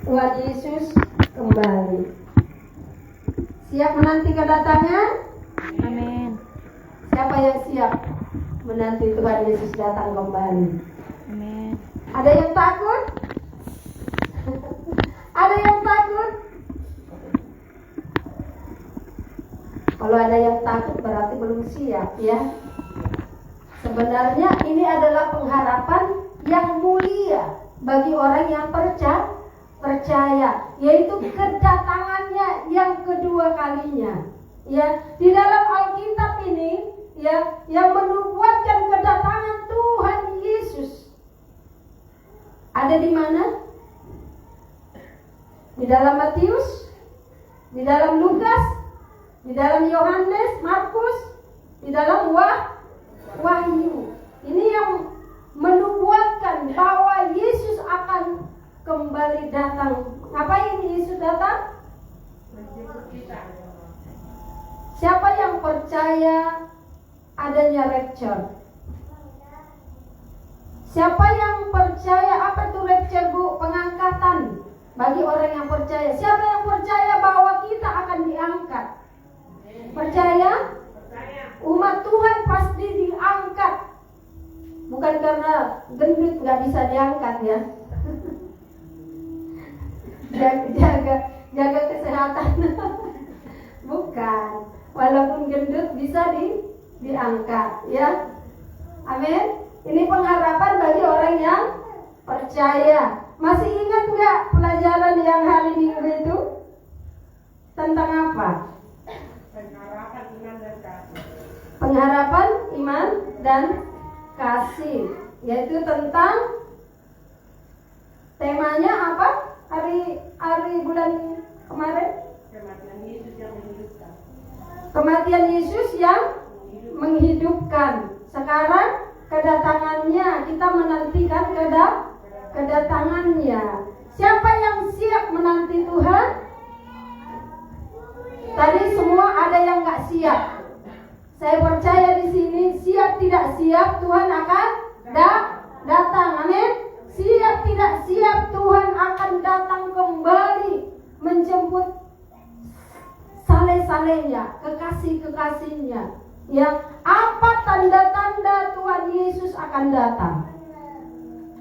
Tuhan Yesus kembali. Siap menanti kedatangan? Amin. Siapa yang siap menanti Tuhan Yesus datang kembali? Amin. Ada yang takut? Ada yang takut? Kalau ada yang takut berarti belum siap ya. Sebenarnya ini adalah pengharapan yang mulia bagi orang yang percaya, yaitu kedatangannya yang kedua kalinya. Ya, di dalam Alkitab ini ya, yang menubuatkan kedatangan Tuhan Yesus ada di mana? Di dalam Matius, di dalam Lukas, di dalam Yohanes, Markus, di dalam Wahyu. Ini yang menubuatkan bahwa Yesus akan kembali datang. Ngapain Yesus datang? Siapa yang percaya adanya rapture? Siapa yang percaya apa itu rapture, Bu? Pengangkatan bagi orang yang percaya. Siapa yang percaya bahwa kita akan diangkat? Percaya? Umat Tuhan pasti diangkat. Bukan karena gendut nggak bisa diangkat ya. jaga kesehatan. Bukan. Walaupun gendut bisa diangkat ya. Amin. Ini pengharapan bagi orang yang percaya. Masih ingat nggak pelajaran yang hari Minggu itu? Tentang apa? Pengharapan, iman, dan kasih. Yaitu tentang temanya apa? Hari bulan kemarin? Kematian Yesus yang menghidupkan. Sekarang kedatangannya, kita menantikan kedatangannya. Siapa yang siap menanti Tuhan? Tadi semua ada yang nggak siap. Saya percaya di sini siap tidak siap Tuhan akan datang. Amin. Siap tidak siap Tuhan akan datang kembali menjemput saleh-salehnya, kekasih-kekasihnya. Ya, apa tanda-tanda Tuhan Yesus akan datang?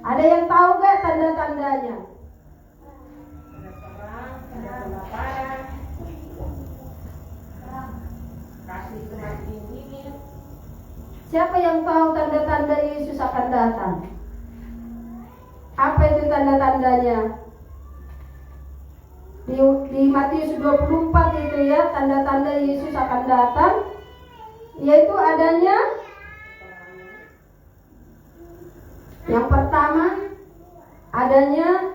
Ada yang tahu gak tanda-tandanya? Siapa yang tahu tanda-tanda Yesus akan datang? Apa itu tanda-tandanya? Di Matius 24 itu ya, tanda-tanda Yesus akan datang, yaitu adanya yang pertama, adanya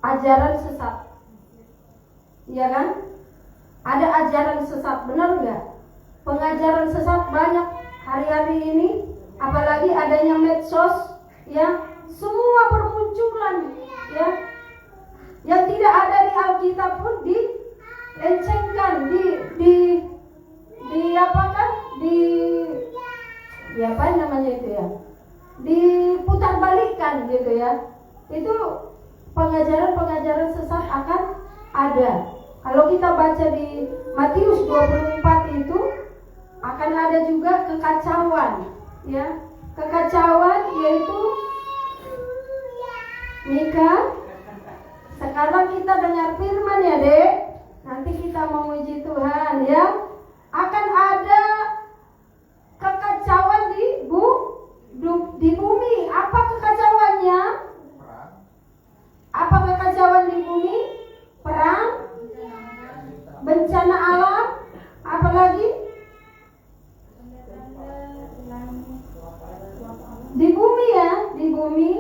ajaran sesat. Iya kan? Ada ajaran sesat, benar nggak? Pengajaran sesat banyak hari-hari ini, apalagi adanya medsos, ya, semua bermunculan, ya, yang tidak ada di Alkitab pun dilencengkan, apa namanya itu ya, diputarbalikkan gitu ya. Itu pengajaran sesat akan ada. Kalau kita baca di Matius 24 itu akan ada juga kekacauan, ya. Kekacauan yaitu Mika. Sekarang kita dengar firman ya, Dek. Nanti kita memuji Tuhan ya. Akan ada kekacauan di bumi. Apa kekacauannya? Apa kekacauan di bumi? Perang, bencana alam, apalagi di bumi ya, di bumi.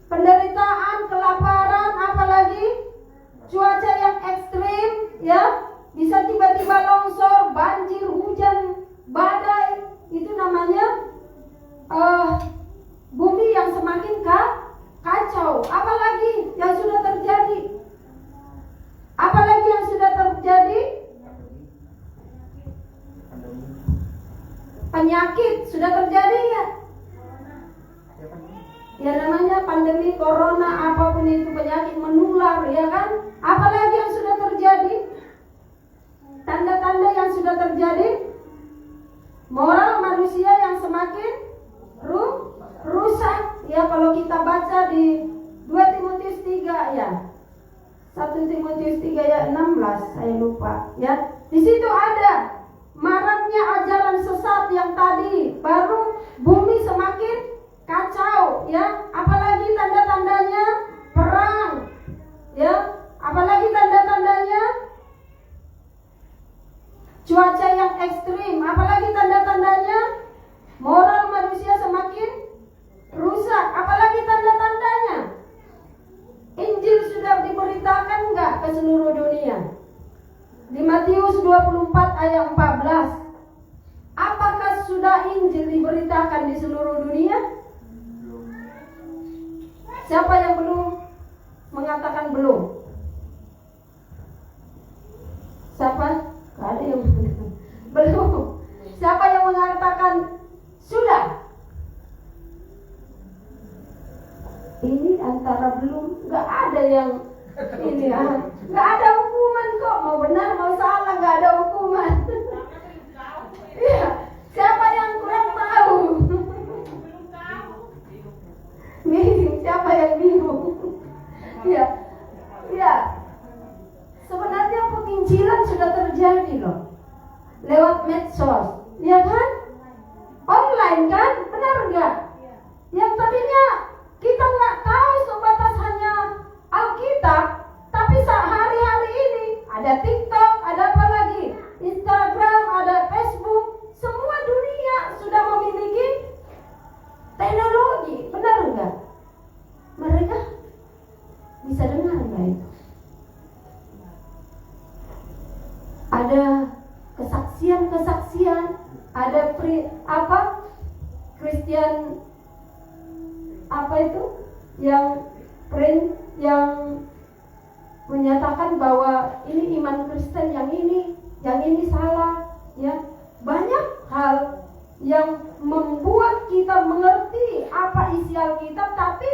Penderitaan, kelaparan, apalagi cuaca yang ekstrim, ya, bisa tiba-tiba longsor, banjir, hujan, badai. Itu namanya bumi yang semakin kacau. Apalagi yang sudah terjadi? Apalagi yang sudah terjadi? Penyakit sudah terjadi ya? Ya namanya pandemi corona Apalagi yang sudah terjadi? Tanda-tanda yang sudah terjadi, moral manusia yang semakin rusak. Ya, kalau kita baca di 2 Timotius 3 ya. 1 Timotius 3 ayat 16, saya lupa ya. Di situ ada maraknya ajaran sesat yang tadi, baru bumi semakin kacau ya. Apalagi tanda-tandanya perang ya. Apalagi tanda-tandanya cuaca yang ekstrim. Apalagi tanda-tandanya moral manusia semakin rusak. Apalagi tanda-tandanya Injil sudah diberitakan enggak ke seluruh dunia? Di Matius 24 ayat 14, apakah sudah Injil diberitakan di seluruh dunia? Siapa yang belum mengatakan belum? Siapa? Gak ada yang belum. Siapa yang mengatakan sudah? Ini antara belum, gak ada yang ini ya. Gak ada hukuman kok, mau benar mau salah gak ada hukuman. Iya, siapa yang kurang tahu? Bingung, siapa yang bingung? Iya, iya. Sebenarnya penginjilan sudah terjadi loh, lewat medsos, ya kan? Online kan, benar nggak? Yang tadinya kita nggak tahu sebatas hanya Alkitab, tapi hari-hari ini ada TikTok, ada apa lagi? Instagram, ada Facebook, semua dunia sudah memiliki teknologi, benar nggak? Mereka bisa dengar nggak itu? Ada kesaksian, ada Kristen apa itu yang menyatakan bahwa ini iman Kristen, yang ini salah ya. Banyak hal yang membuat kita mengerti apa isi Alkitab, tapi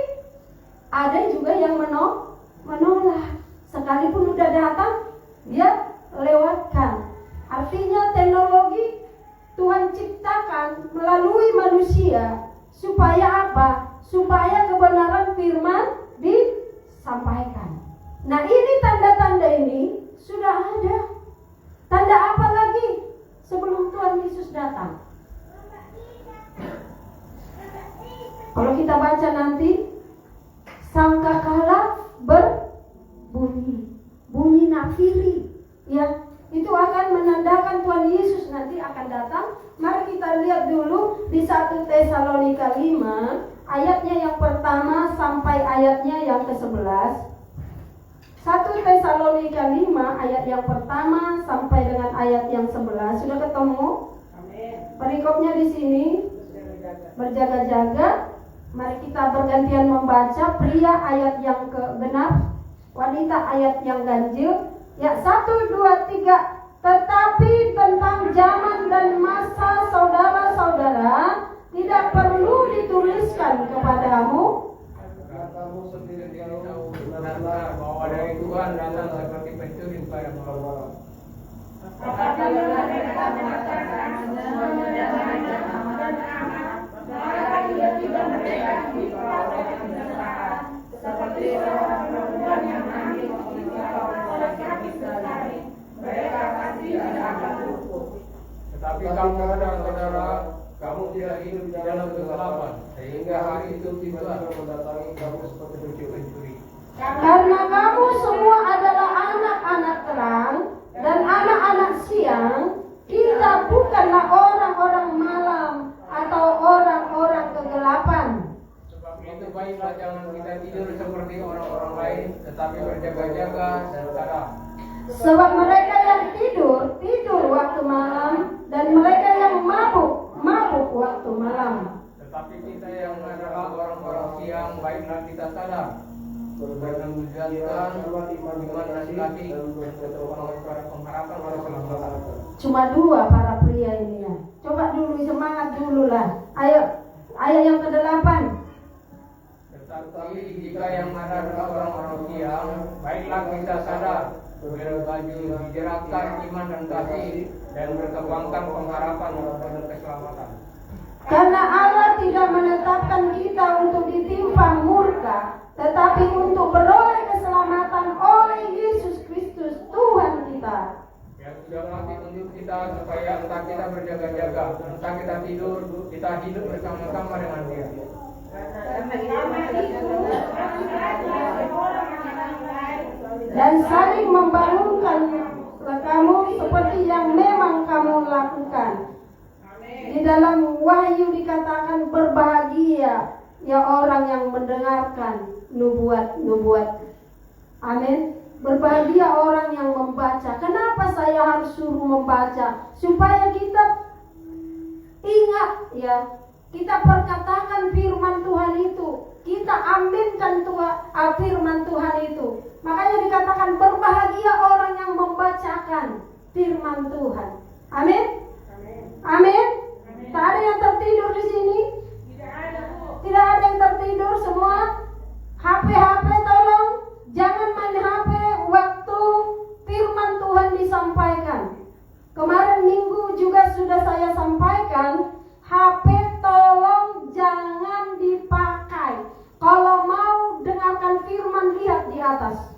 ada juga yang menolak. Sekalipun udah datang, dia lewatkan. Artinya teknologi Tuhan ciptakan melalui manusia supaya apa? Supaya kebenaran firman disampaikan. Nah, ini tanda-tanda ini sudah ada. Tanda apa lagi sebelum Tuhan Yesus datang? Kalau kita baca nanti, sangkakala berbunyi, bunyi nafiri, ya, itu akan menandakan Tuhan Yesus nanti akan datang. Mari kita lihat dulu di 1 Tesalonika 5 ayatnya yang pertama sampai ayatnya yang ke-11. 1 Tesalonika 5 ayat yang pertama sampai dengan ayat yang 11. Sudah ketemu? Amin. Perikopnya di sini. Berjaga-jaga. Mari kita bergantian membaca. Pria ayat yang genap, wanita ayat yang ganjil. Ya, 1, 2, 3. Tetapi tentang zaman dan masa saudara-saudara tidak perlu dituliskan kepadamu. Kamu sendiri tahu benar-benar bahwa dari Tuhan datang seperti pencuri pada malam. Seperti seorang perempuan yang mandi mengikat oleh kaki sehari, mereka pasti tidak akan hukum. Tetapi kamu saudara, kamu tidak hidup di dalam kegelapan, sehingga hari itu tiba mendatangi kamu seperti pencuri. Karena kamu semua adalah anak-anak terang dan anak-anak siang, kita bukanlah orang-orang malam atau orang-orang kegelapan. Sebab itu baiklah jangan kita tidur seperti orang-orang lain, tetapi berjaga-jaga dan sadar. Sebab mereka yang tidur waktu malam, dan mereka yang mabuk waktu malam. Tetapi kita yang adalah orang-orang siang, baiklah kita sadar, bermenunjukkan iman laki-laki dan pengharapan para keselamatan. Cuma 2 para pria ini ya. Coba dulu semangat dulu lah. Ayo, ayat yang ke-8. Tetapi jika yang ada adalah orang-orang siang, baiklah kita sadar, berbaju dijeratkan iman dan kasih, dan berkembangkan pengharapan pada keselamatan. Karena Allah tidak menetapkan kita untuk ditimpa murka, tetapi untuk beroleh keselamatan oleh Yesus Kristus Tuhan kita. Yang sudah mati untuk kita supaya entah kita berjaga-jaga, entah kita tidur, kita hidup bersama-sama dengan Dia. Dan saling membangunkan kamu seperti yang memang kamu lakukan. Di dalam Wahyu dikatakan berbahagia ya orang yang mendengarkan nubuat-nubuat. Amin. Berbahagia orang yang membaca. Kenapa saya harus suruh membaca? Supaya kita ingat ya, kita perkatakan firman Tuhan itu, kita aminkan firman Tuhan itu. Makanya dikatakan berbahagia orang yang membacakan firman Tuhan. Amin. Amin. Tak ada yang tertidur di sini? Tidak ada yang tertidur semua? HP tolong jangan main HP waktu firman Tuhan disampaikan. Kemarin minggu juga sudah saya sampaikan, HP tolong jangan dipakai. Kalau mau dengarkan firman, lihat di atas.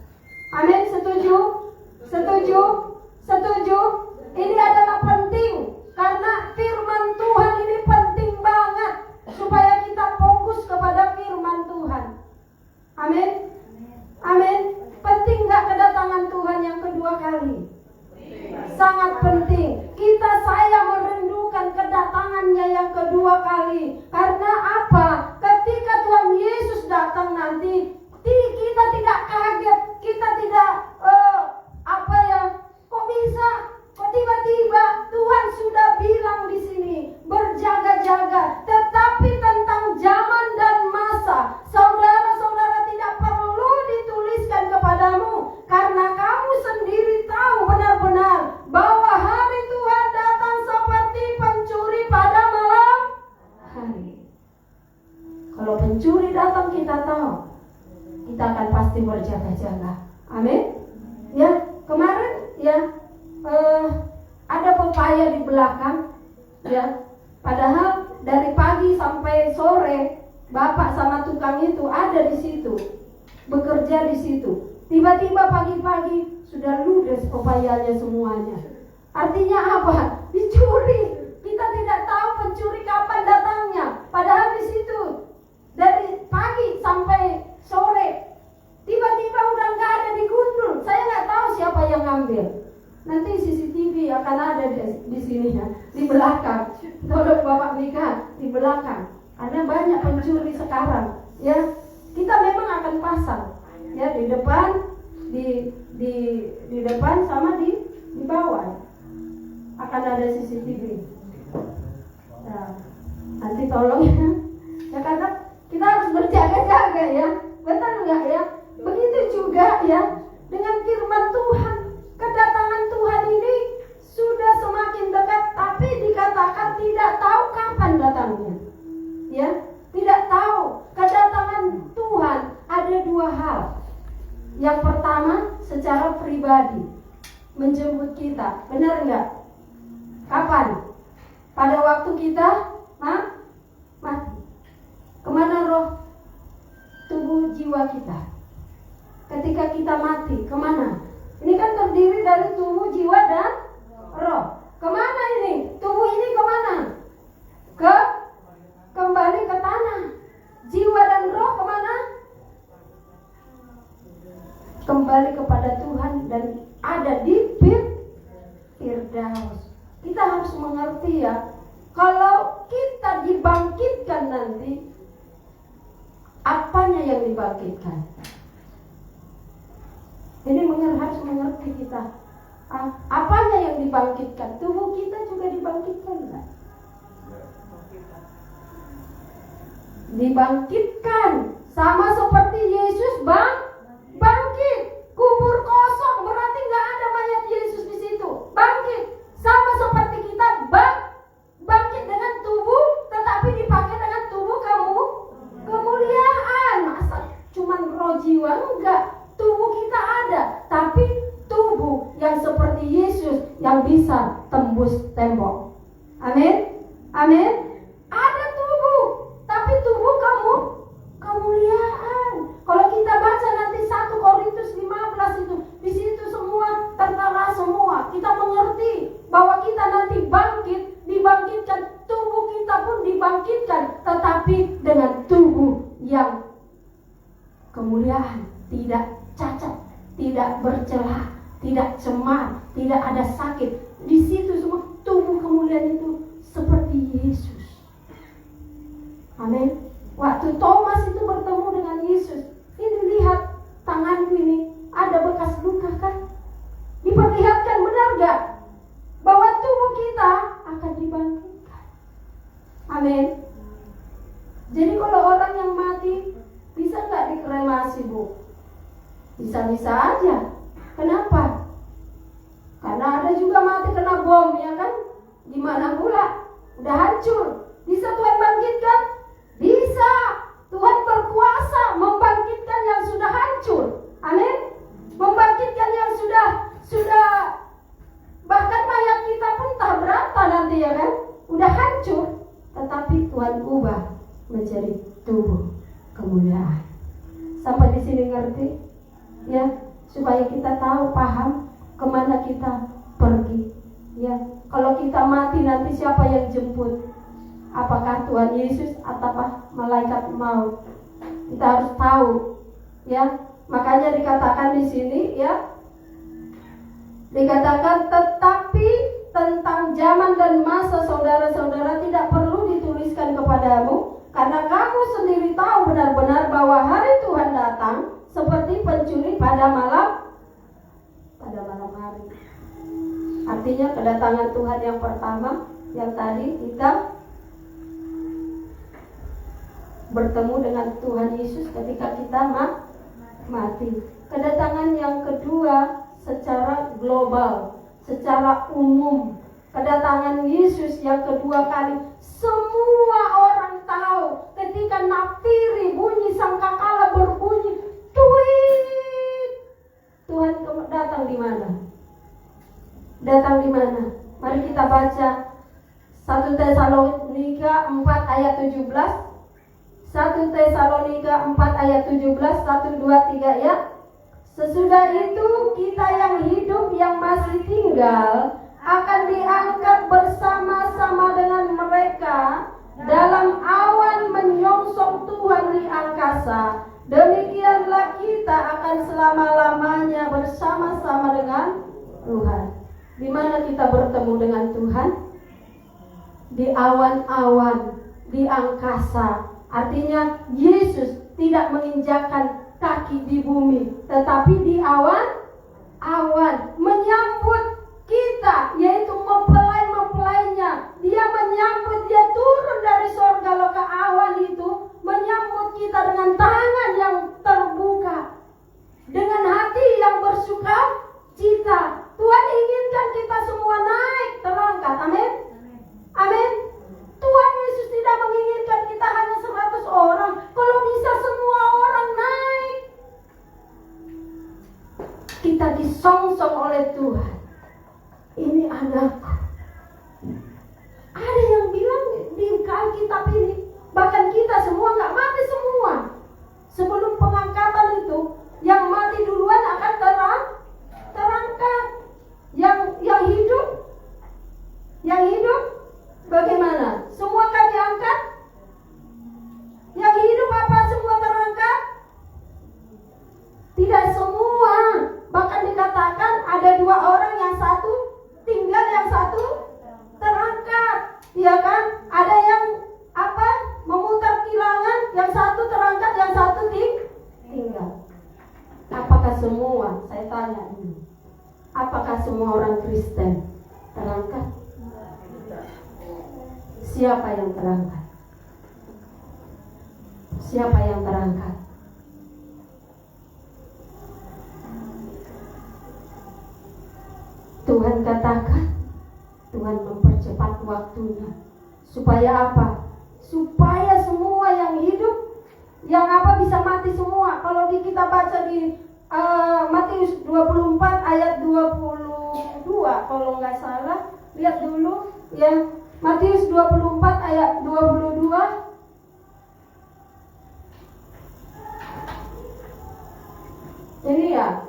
Amin, setuju? Setuju? Setuju? Ini adalah penting, karena firman Tuhan ini penting banget supaya kita fokus kepada firman Tuhan. Amin. Amin. Penting gak kedatangan Tuhan yang kedua kali? Sangat penting. Saya merindukan kedatangannya yang kedua kali. Karena apa? Ketika Tuhan Yesus datang nanti, kita tidak kaget, kita tidak kok bisa? Kok tiba-tiba Tuhan sudah bilang di sini berjaga-jaga. Tetapi tentang zaman dan masa, saudara-saudara tidak perlu dituliskan kepadamu, karena kamu sendiri tahu benar-benar bahwa hari Tuhan datang seperti pencuri pada malam hari. Kalau pencuri datang kita tahu, kita akan pasti berjaga-jaga. Amin. Ya, kemarin ya ada pepaya di belakang, ya. Padahal dari pagi sampai sore bapak sama tukang itu ada di situ, bekerja di situ. Tiba-tiba pagi-pagi sudah ludes pepayanya semuanya. Artinya apa? Dicuri. Kita tidak tahu pencuri kapan datangnya. Padahal di situ dari pagi sampai sore, tiba-tiba udah nggak ada di gundul. Saya nggak tahu siapa yang ngambil. Nanti CCTV akan ada di sini ya, di belakang. Tolong Bapak Mika di belakang. Karena banyak pencuri sekarang. Ya, kita memang akan pasang ya di depan, di depan sama di bawah. Akan ada CCTV. Nah, nanti tolong ya. Ya karena kita harus berjaga-jaga ya. Betul enggak ya? Begitu juga ya dengan firman Tuhan. Kedatangan Tuhan ini sudah semakin dekat, tapi dikatakan tidak tahu kapan datangnya. Ya, tidak tahu. Kedatangan Tuhan ada dua hal. Yang pertama, secara pribadi menjemput kita. Benar enggak? Kapan? Pada waktu kita mati. Kemana roh tubuh jiwa kita? Ketika kita mati, kemana? Ini kan terdiri dari tubuh, jiwa, dan roh. Kemana ini? Tubuh ini kemana? Kembali ke tanah. Jiwa dan roh kemana? Kembali kepada Tuhan dan ada di Firdaus. Kita harus mengerti ya, kalau kita dibangkitkan nanti, apanya yang dibangkitkan? Jadi harus mengerti kita, apanya yang dibangkitkan? Tubuh kita juga dibangkitkan enggak? Dibangkitkan, sama seperti Yesus bangkit. Kubur kosong berarti nggak ada mayat Yesus di situ. Bangkit, sama seperti kita bangkit dengan tubuh, tetapi dipakai dengan tubuh kemuliaan. Masa jiwa, enggak. Tubuh kita ada, tapi tubuh yang seperti Yesus yang bisa tembus tembok. Amin. Amin. Ada tubuh, tapi tubuh kamu kemuliaan. Kalau kita baca nanti 1 Korintus 15 itu, di situ semua tertera semua. Kita mengerti bahwa kita nanti dibangkitkan, tubuh kita pun dibangkitkan, tetapi dengan tubuh yang kemuliaan, tidak cacat, tidak bercelah, tidak cemar, tidak ada sakit. Di situ semua tubuh kemuliaan itu seperti Yesus. Amin. Waktu Thomas itu bertemu dengan Yesus, ini lihat tanganku ini ada bekas luka kan? Diperlihatkan benar gak? Bahwa tubuh kita akan dibangkitkan. Amin. Jadi kalau orang yang mati bisa gak dikremasi, Bu? Bisa-bisa aja. Kenapa? Karena ada juga mati kena bom, ya kan? Gimana pula? Udah hancur. Bisa Tuhan bangkitkan? Bisa. Tuhan berkuasa membangkitkan yang sudah hancur. Amin. Membangkitkan yang sudah bahkan mayat kita pun tak berapa nanti, ya kan? Udah hancur, tetapi Tuhan ubah menjadi tubuh kemuliaan. Sampai di sini ngerti? Ya, supaya kita tahu, paham kemana kita pergi. Ya, kalau kita mati nanti siapa yang jemput? Apakah Tuhan Yesus atau malaikat maut? Kita harus tahu, ya. Makanya dikatakan di sini, ya, dikatakan tetapi tentang zaman dan masa saudara-saudara tidak perlu dituliskan kepadamu, karena kamu sendiri tahu benar-benar bahwa hari Tuhan datang seperti pencuri pada malam hari. Artinya kedatangan Tuhan yang pertama yang tadi kita bertemu dengan Tuhan Yesus ketika kita mati. Kedatangan yang kedua secara global, secara umum, kedatangan Yesus yang kedua kali, semua orang tahu ketika naftiri bunyi sangkakala berbunyi, tuit, Tuhan datang di mana? Datang di mana? Mari kita baca 1 Tesalonika 4 ayat 17. 1 Tesalonika 4 ayat 17, 1, 2, 3 ya. Sesudah itu kita yang hidup yang masih tinggal akan diangkat bersama-sama dengan mereka dalam awan menyongsong Tuhan di angkasa. Demikianlah kita akan selama-lamanya bersama-sama dengan Tuhan. Di mana kita bertemu dengan Tuhan? Di awan-awan, di angkasa. Artinya Yesus tidak menginjakkan kaki di bumi, tetapi di awan menyambut kita, yaitu mempelai-mempelainya. Dia menyambut, dia turun dari surga loh ke awan itu, menyambut kita dengan tangan yang terbuka, dengan hati yang bersuka cita. Tuhan inginkan kita semua naik terangkat. Amin. Amin. Tuhan Yesus tidak menginginkan kita hanya 100 orang. Kalau bisa semua orang naik, kita disongsong oleh Tuhan. Ini anakku. Ada yang bilang di Alkitab ini, bahkan kita semua nggak mati semua. Sebelum pengangkatan itu, yang mati duluan akan terangkat. Yang hidup bagaimana? Semua kan diangkat? Yang hidup apa semua terangkat? Tidak semua. Bahkan dikatakan ada 2 orang, yang satu tinggal, yang satu terangkat. Ya kan? Ada yang memutar kilangan, yang satu terangkat, yang satu tinggal. Apakah semua? Saya tanya ini. Apakah semua orang Kristen terangkat? Siapa yang terangkat? Siapa yang terangkat? Tuhan katakan, Tuhan mempercepat waktunya. Supaya apa? Supaya semua yang hidup yang apa bisa mati semua. Kalau kita baca di Matius 24 ayat 22 kalau nggak salah, lihat dulu ya, Matius 24 ayat 22. Ini ya,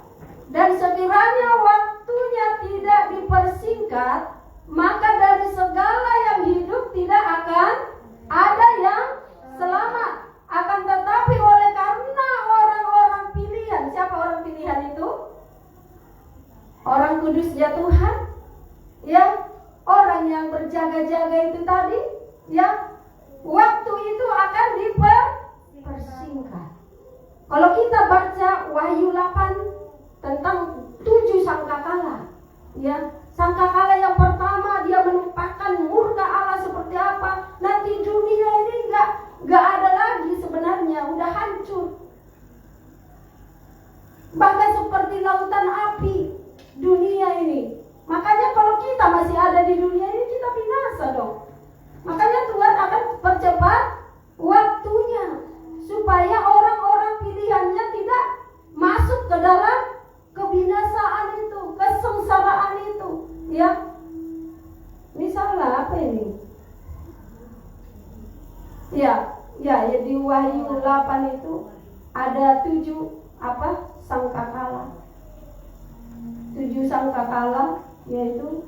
dan sekiranya waktunya tidak dipersingkat, maka dari segala yang hidup tidak akan ada yang selamat. Akan tetapi oleh karena orang-orang pilihan, siapa orang pilihan itu? Orang kudusnya Tuhan, ya, orang yang berjaga-jaga itu tadi, ya, waktu itu akan dipersingkat. Kalau kita baca Wahyu 8 tentang 7 sangkakala, ya, sangkakala yang pertama dia menumpahkan murka Allah seperti apa. Nanti dunia ini nggak ada lagi sebenarnya, udah hancur. Bahkan seperti lautan api dunia ini. Makanya kalau kita masih ada di dunia ini, kita binasa dong. Makanya Tuhan akan percepat waktunya supaya orang-orang pilihannya tidak masuk ke dalam kebinasaan itu, kesengsaraan itu, ya. Ini salah apa ini? Ya, di Wahyu 8 itu ada 7 sangkakala. 7 sangkakala, yaitu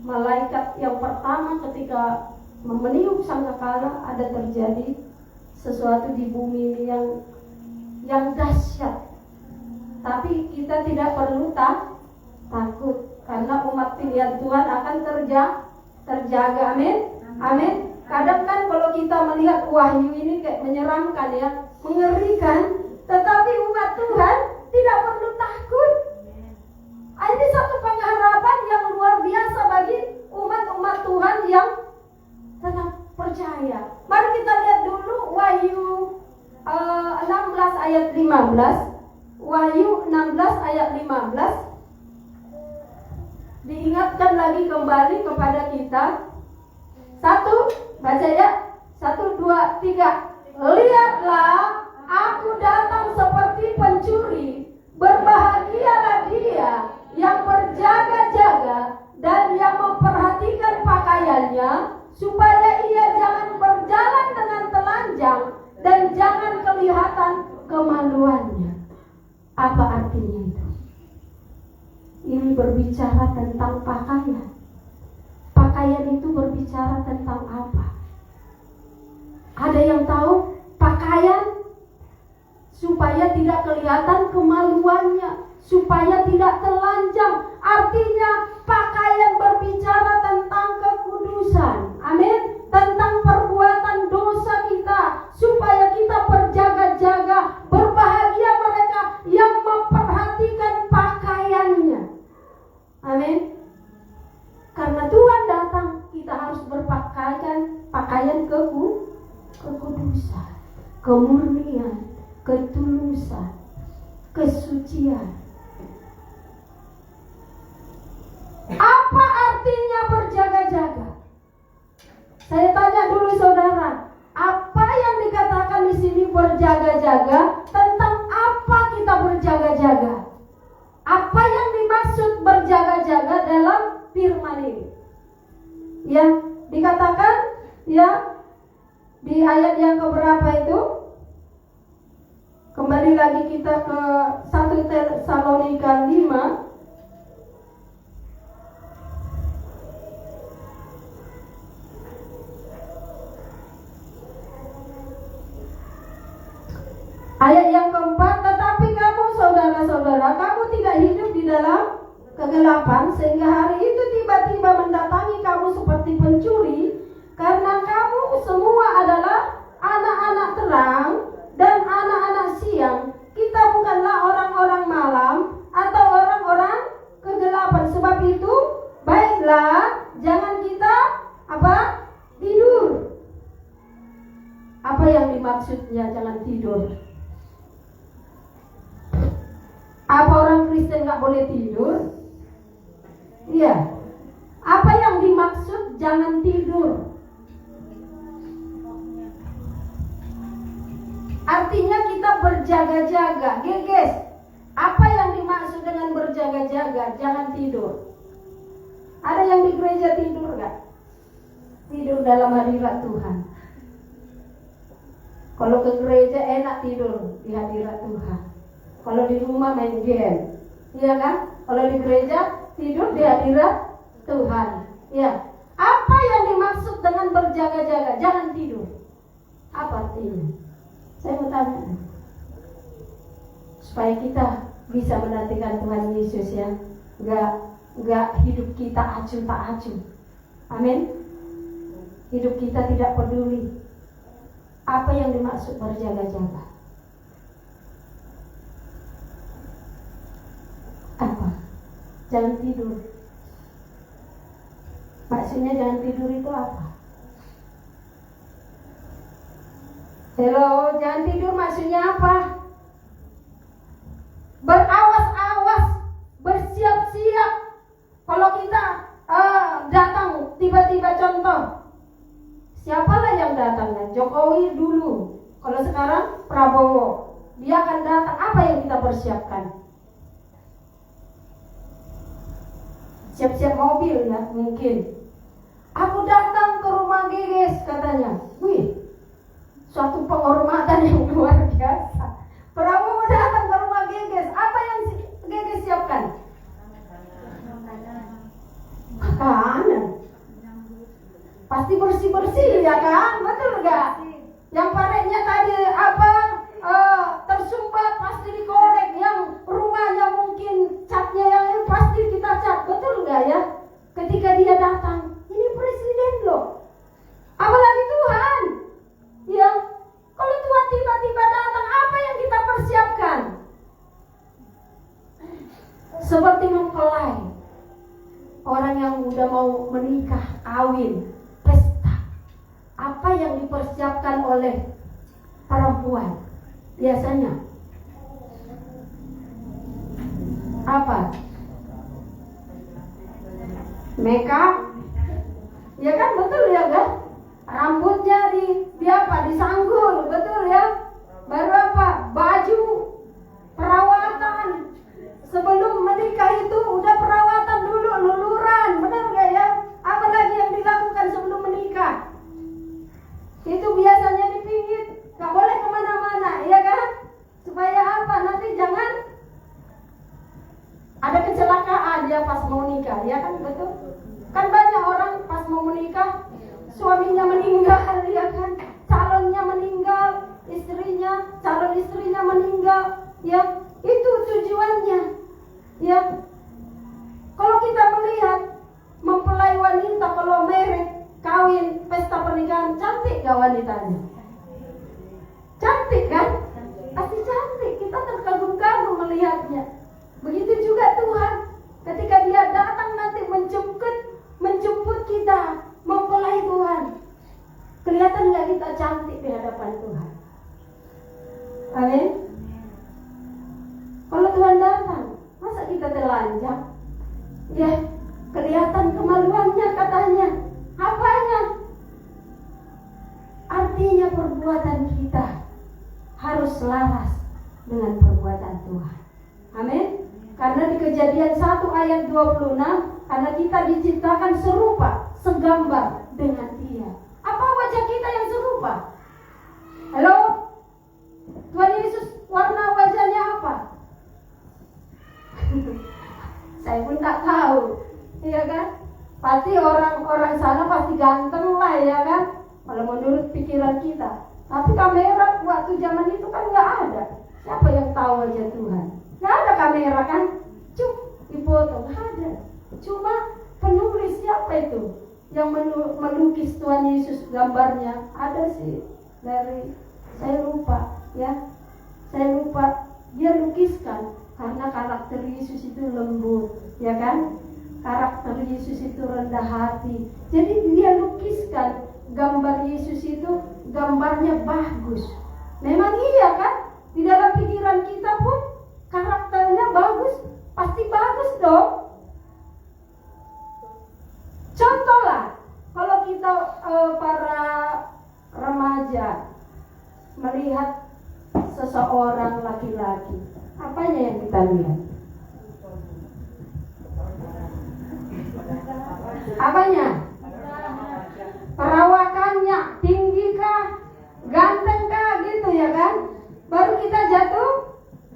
malaikat yang pertama ketika meniup sangkakala, ada terjadi sesuatu di bumi ini yang dahsyat. Tapi kita tidak perlu takut, karena umat pilihan Tuhan akan terjaga. Amin. Amin. Kadang kan kalau kita melihat wahyu ini kayak menyeramkan ya, mengerikan, tetapi umat Tuhan tidak perlu takut. Ini satu pengharapan yang luar biasa bagi umat-umat Tuhan yang tetap percaya. Mari kita lihat dulu Wahyu 16 ayat 15. Wahyu 16 ayat 15. Diingatkan lagi kembali kepada kita. 1, baca ya. 1, 2, 3. Lihatlah, aku datang seperti pencuri. Berbahagialah dia yang berjaga-jaga dan yang memperhatikan pakaiannya, supaya ia jangan berjalan dengan telanjang dan jangan kelihatan kemaluannya. Apa artinya itu? Ini berbicara tentang pakaian. Pakaian itu berbicara tentang apa? Ada yang tahu? Pakaian supaya tidak kelihatan kemaluannya, supaya tidak telanjang. Artinya pakaian berbicara tentang kekudusan. Amin. Tentang perbuatan dosa kita, supaya kita berjaga-jaga. Berbahagia mereka yang memperhatikan pakaiannya. Amin. Karena Tuhan datang, kita harus berpakaian pakaian kekudusan, kemurnian, ketulusan, kesucian. Apa artinya berjaga-jaga? Saya tanya dulu saudara, apa yang dikatakan di sini berjaga-jaga? Tentang apa kita berjaga-jaga? Apa yang dimaksud berjaga-jaga dalam firman ini? Ya, dikatakan ya di ayat yang keberapa itu? Kembali lagi kita ke 1 Tesalonika 5. Ayat yang keempat, tetapi kamu saudara-saudara, kamu tidak hidup di dalam kegelapan, sehingga hari itu tiba-tiba mendatangi kamu seperti pencuri, karena kamu semua adalah anak-anak terang dan anak-anak siang. Kita bukanlah orang-orang malam atau orang-orang kegelapan. Sebab itu, baiklah, jangan kita tidur. Apa yang dimaksudnya jangan tidur? Apa orang Kristen gak boleh tidur? Iya. Apa yang dimaksud jangan tidur? berjaga, jangan tidur. Ada yang di gereja tidur gak? Tidur dalam hadirat Tuhan. Kalau ke gereja enak tidur di hadirat Tuhan. Kalau di rumah main game, iya kan? Kalau di gereja tidur di hadirat Tuhan. Ya. Apa yang dimaksud dengan berjaga-jaga? Jangan tidur. Apa artinya? Saya mau tanya. Supaya kita bisa menantikan Tuhan Yesus ya. Enggak hidup kita acuh tak acuh. Amin. Hidup kita tidak peduli. Apa yang dimaksud berjaga-jaga? Apa? Jangan tidur. Maksudnya jangan tidur itu apa? Hello, jangan tidur maksudnya apa? Berawas-awas, bersiap-siap. Kalau kita datang tiba-tiba, contoh, siapalah yang datangnya? Jokowi dulu. Kalau sekarang Prabowo, dia akan datang. Apa yang kita persiapkan? Siap-siap mobil ya, mungkin. Aku datang ke rumah Geges, katanya. Wih, suatu penghormatan yang luar biasa. Prabowo datang ke rumah Geges. Apa yang Geges siapkan? Makanan. Pasti bersih-bersih ya kan? Betul gak? Yang paretnya tadi tersumbat pasti dikorek. Yang rumahnya mungkin catnya yang ini pasti kita cat. Betul gak ya? Ketika dia datang, ini presiden loh. Apalagi Tuhan. Ya, kalau Tuhan tiba-tiba datang, apa yang kita persiapkan? Seperti mempelai. Orang yang udah mau menikah, kawin, pesta. Apa yang dipersiapkan oleh perempuan? Biasanya apa? Makeup. Ya kan, betul ya kan? Rambutnya disanggul, betul ya? Baru apa? Baju, perawatan. Sebelum menikah itu udah perawatan dulu, luluran, benar gak ya? Apalagi yang dilakukan sebelum menikah? Itu biasanya dipingit, gak boleh kemana-mana, ya kan? Supaya apa? Nanti jangan ada kecelakaan dia pas mau nikah, ya kan? Betul? Kan banyak orang pas mau menikah, suaminya meninggal, ya kan? Calonnya meninggal, calon istrinya meninggal, ya. Itu tujuannya. Ya, kalau kita melihat mempelai wanita kalau married, kawin, pesta pernikahan, cantik gak wanitanya? Cantik kan? Pasti cantik. Kita terkagum-kagum melihatnya. Begitu juga Tuhan. Ketika dia datang nanti menjemput kita, mempelai Tuhan. Kelihatan gak kita cantik di hadapan Tuhan? Amin. Kalau Tuhan datang, masa kita telanjang? Ya, kelihatan kemaluannya katanya. Apanya? Artinya perbuatan kita harus selaras dengan perbuatan Tuhan. Amin. Karena di Kejadian 1 ayat 26, karena kita diciptakan serupa, segambar dengan Dia. Apa wajah kita yang serupa? Halo? Tuhan Yesus warna wajahnya apa? Saya pun tak tahu, iya kan? Pasti orang sana pasti ganteng lah, ya kan? Kalau menurut pikiran kita. Tapi kamera waktu zaman itu kan nggak ada. Siapa yang tahu wajah Tuhan? Nggak ada kamera kan? Cuk, dipoto nggak ada. Cuma penulis siapa itu yang melukis Tuhan Yesus gambarnya? Ada sih dari saya lupa, ya. Saya lupa. Dia lukiskan. Karena karakter Yesus itu lembut, ya kan? Karakter Yesus itu rendah hati. Jadi dia lukiskan gambar Yesus itu gambarnya bagus. Memang iya kan? Di dalam pikiran kita pun karakternya bagus, pasti bagus dong. Contoh lah, kalau kita para remaja melihat seseorang laki-laki, apanya yang kita lihat?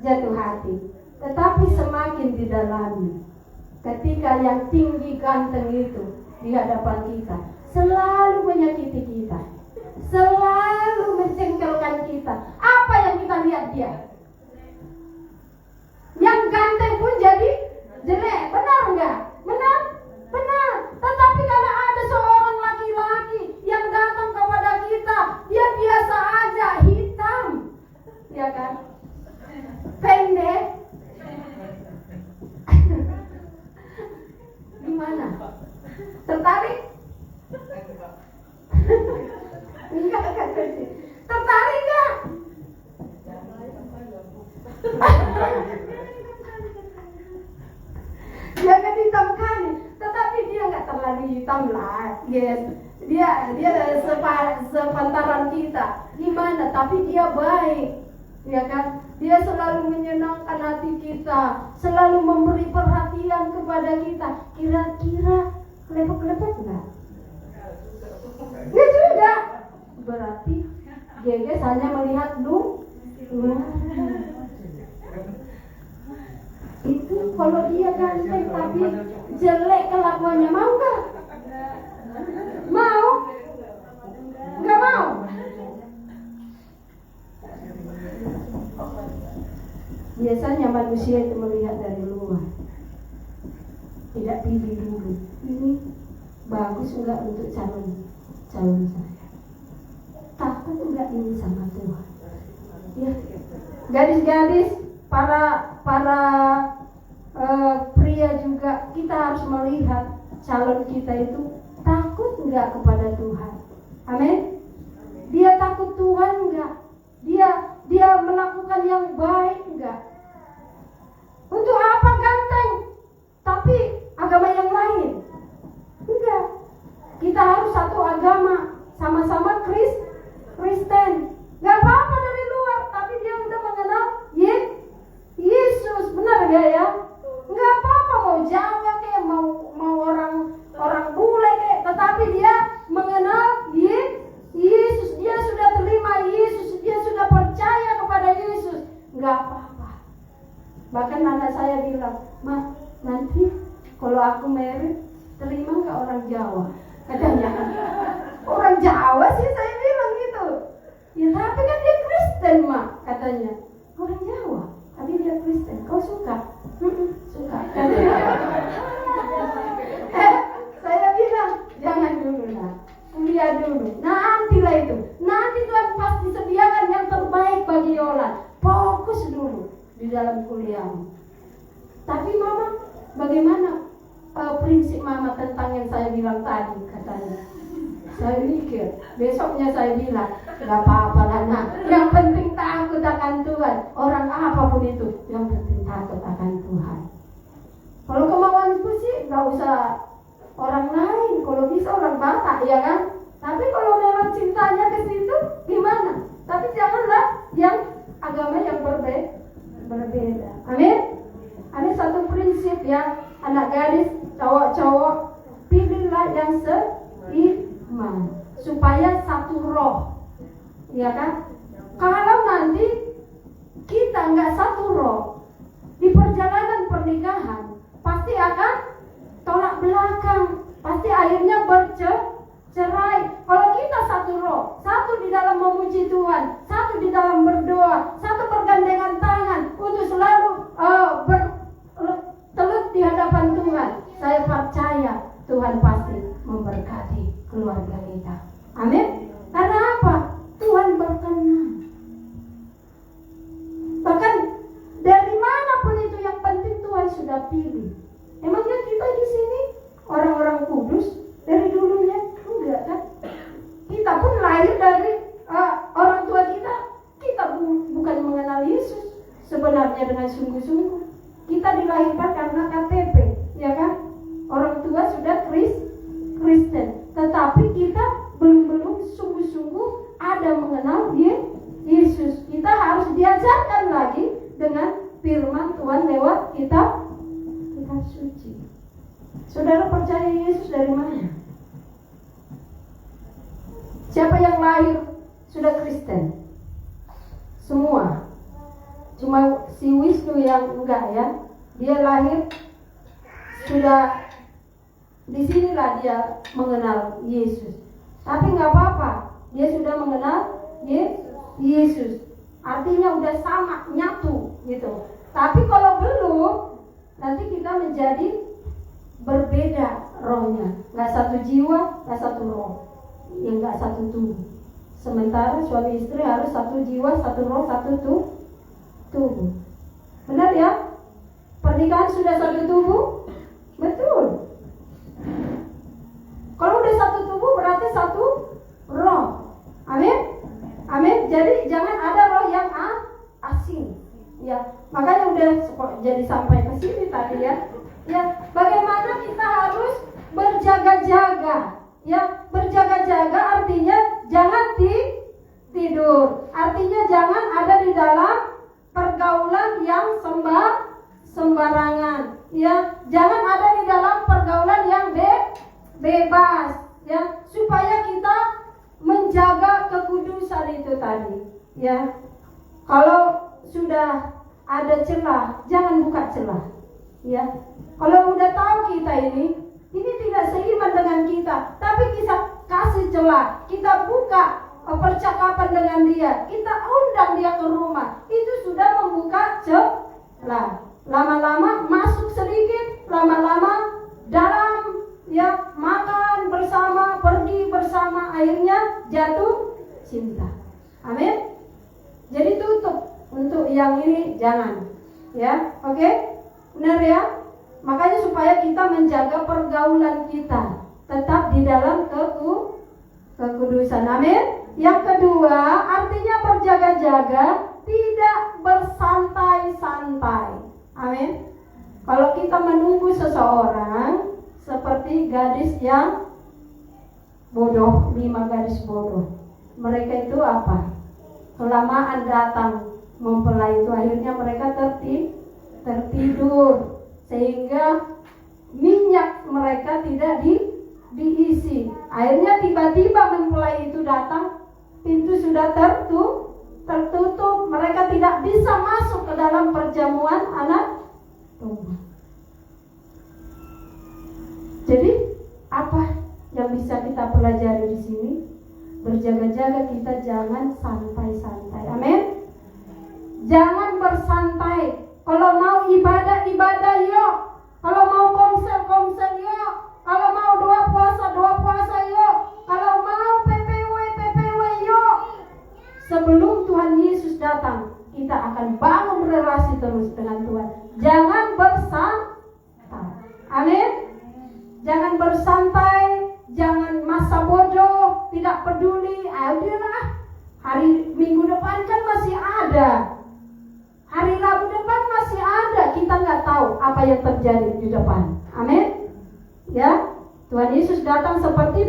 jatuh hati. Tetapi semakin didalami, ketika yang tinggi ganteng itu di hadapan kita selalu menyakiti kita, selalu mencengkelkan kita. Apa yang kita lihat dia? Yang ganteng pun jadi jelek, benar enggak? Benar? Benar. Tetapi kalau ada seorang laki-laki yang datang kepada kita, dia biasa aja, hitam, ya kan? Pendek. Gimana? Tertarik? Enggak kan? Tertarik enggak? Dia kan hitam kali, tetapi dia nggak terlalu hitam lah. Yes, dia sepantaran kita. Gimana? Tapi dia baik, ya kan? Dia selalu menyenangkan hati kita, selalu memberi perhatian kepada kita. Kira-kira kelepek-kelepek nggak? Ya juga. Berarti Geges hanya melihat luar. Itu kalau dia ganteng tapi jelek kelakuannya, mau nggak? Mau? Nggak mau? Biasanya manusia itu melihat dari luar, tidak pilih dulu. Ini bagus enggak untuk calon saya? Takut enggak ini sama Tuhan? Ya, gadis-gadis, para pria juga, kita harus melihat calon kita itu takut enggak kepada Tuhan. Amin. Dia takut Tuhan enggak? Dia melakukan yang baik enggak? Untuk apa ganteng tapi agama yang lain? Enggak. Kita harus satu agama, sama-sama Kristen. Enggak apa-apa dari luar, tapi dia udah mengenal Yesus, benar gak ya? Enggak apa-apa mau Jawa kayak mau orang bule kayak, tetapi dia mengenal Yesus, dia sudah terima Yesus, dia sudah percaya kepada Yesus. Enggak apa-apa. Bahkan anak saya bilang, "Ma, nanti kalau aku married, terima nggak orang Jawa?" Katanya, "Orang Jawa sih," saya bilang gitu. "Ya tapi kan dia Kristen, Ma," katanya. "Orang Jawa, tapi dia Kristen. Kau suka?" "Suka." Saya bilang, "Jangan dulu lah, kuliah dulu. Nantilah itu. Nanti Tuhan pasti sediakan yang terbaik bagi Yola. Fokus dulu di dalam kuliahmu." "Tapi Mama, bagaimana prinsip Mama tentang yang saya bilang tadi?" katanya. Saya mikir, besoknya saya bilang, "Gak apa-apa lah nak, yang penting takut akan Tuhan. Orang apapun itu, yang penting takut akan Tuhan. Kalau kemauanku sih gak usah orang lain, kalau bisa orang Batak, ya kan? Tapi kalau memang cintanya ke situ, gimana? Tapi janganlah yang agama yang berbeda. Amin. Ada satu prinsip ya, anak gadis, cowok-cowok, pilihlah yang seiman, supaya satu roh, ya kan? Kalau nanti kita nggak satu roh, di perjalanan pernikahan pasti akan tolak belakang, pasti akhirnya bercerai. Kalau kita satu roh, satu di dalam memuji Tuhan, satu di dalam berdoa, satu bergandengan tangan untuk selalu bertelut di hadapan Tuhan, saya percaya Tuhan pasti memberkati keluarga kita. Amin. Karena apa? Tuhan berkenan. Bahkan dari manapun itu, yang penting Tuhan sudah pilih. Emangnya kita di sini orang-orang kudus dari dulunya? Enggak kan? Kita pun lahir dari orang tua kita. Kita bukan mengenal Yesus sebenarnya dengan sungguh-sungguh. Kita dilahirkan karena KTP, ya kan? Orang tua sudah Kristen, tetapi kita belum sungguh-sungguh ada mengenal Yesus. Kita harus diajarkan lagi dengan firman Tuhan lewat kitab suci. Saudara percaya Yesus dari mana? Siapa yang lahir sudah Kristen? Semua. Cuma si Wisnu yang enggak ya. Dia lahir sudah disinilah dia mengenal Yesus. Tapi nggak apa-apa, dia sudah mengenal Yesus. Artinya udah sama, nyatu gitu. Tapi kalau belum, nanti kita menjadi berbeda rohnya. Nggak satu jiwa, nggak satu roh, yang nggak satu tubuh. Sementara suami istri harus satu jiwa, satu roh, satu tubuh. Benar ya? Pernikahan sudah satu tubuh? Betul. Kalau udah satu tubuh berarti satu roh. Amin? Amin. Jadi jangan ada roh yang asing. Ya, makanya udah jadi sampai ke sini tadi ya. Ya, bagaimana kita harus berjaga-jaga. Ya, berjaga-jaga artinya jangan tidur. Artinya jangan ada di dalam pergaulan yang sembarangan. Ya, jangan ada di dalam pergaulan yang bebas. Ya, supaya kita menjaga kekudusan itu tadi. Ya, kalau sudah ada celah, jangan buka celah. Ya, kalau udah tahu kita ini tidak seiman dengan kita, tapi kita kasih celah, kita buka percakapan dengan dia, kita undang dia ke rumah, itu sudah membuka celah. Lama-lama masuk sedikit, lama-lama dalam, ya, makan bersama, pergi bersama, akhirnya jatuh cinta. Amin. Jadi tutup untuk yang ini jangan. Ya, oke? Benar ya? Makanya supaya kita menjaga pergaulan kita tetap di dalam kekudusan. Amin. Yang kedua, artinya berjaga-jaga, tidak bersantai-santai. Amin. Kalau kita menunggu seseorang seperti gadis yang bodoh, 5 gadis bodoh. Mereka itu apa? Kelamaan datang mempelai itu, akhirnya mereka tertidur sehingga minyak mereka tidak diisi. Akhirnya tiba-tiba mempelai itu datang, pintu sudah tertutup, mereka tidak bisa masuk ke dalam perjamuan anak domba. Jadi apa yang bisa kita pelajari di sini? Berjaga-jaga, kita jangan santai-santai. Amin. Jangan bersantai. Kalau mau ibadah yuk. Kalau mau komsel yuk. Kalau mau doa puasa yuk. Kalau mau PPW yuk. Sebelum Tuhan Yesus datang, kita akan bangun relasi terus dengan Tuhan. Jangan bersantai. Amin. Jangan bersantai, jangan masa bodoh, tidak peduli. Ayolah, hari Minggu depan kan masih ada. Hari Rabu depan masih ada, kita nggak tahu apa yang terjadi di depan. Amin. Ya, Tuhan Yesus datang seperti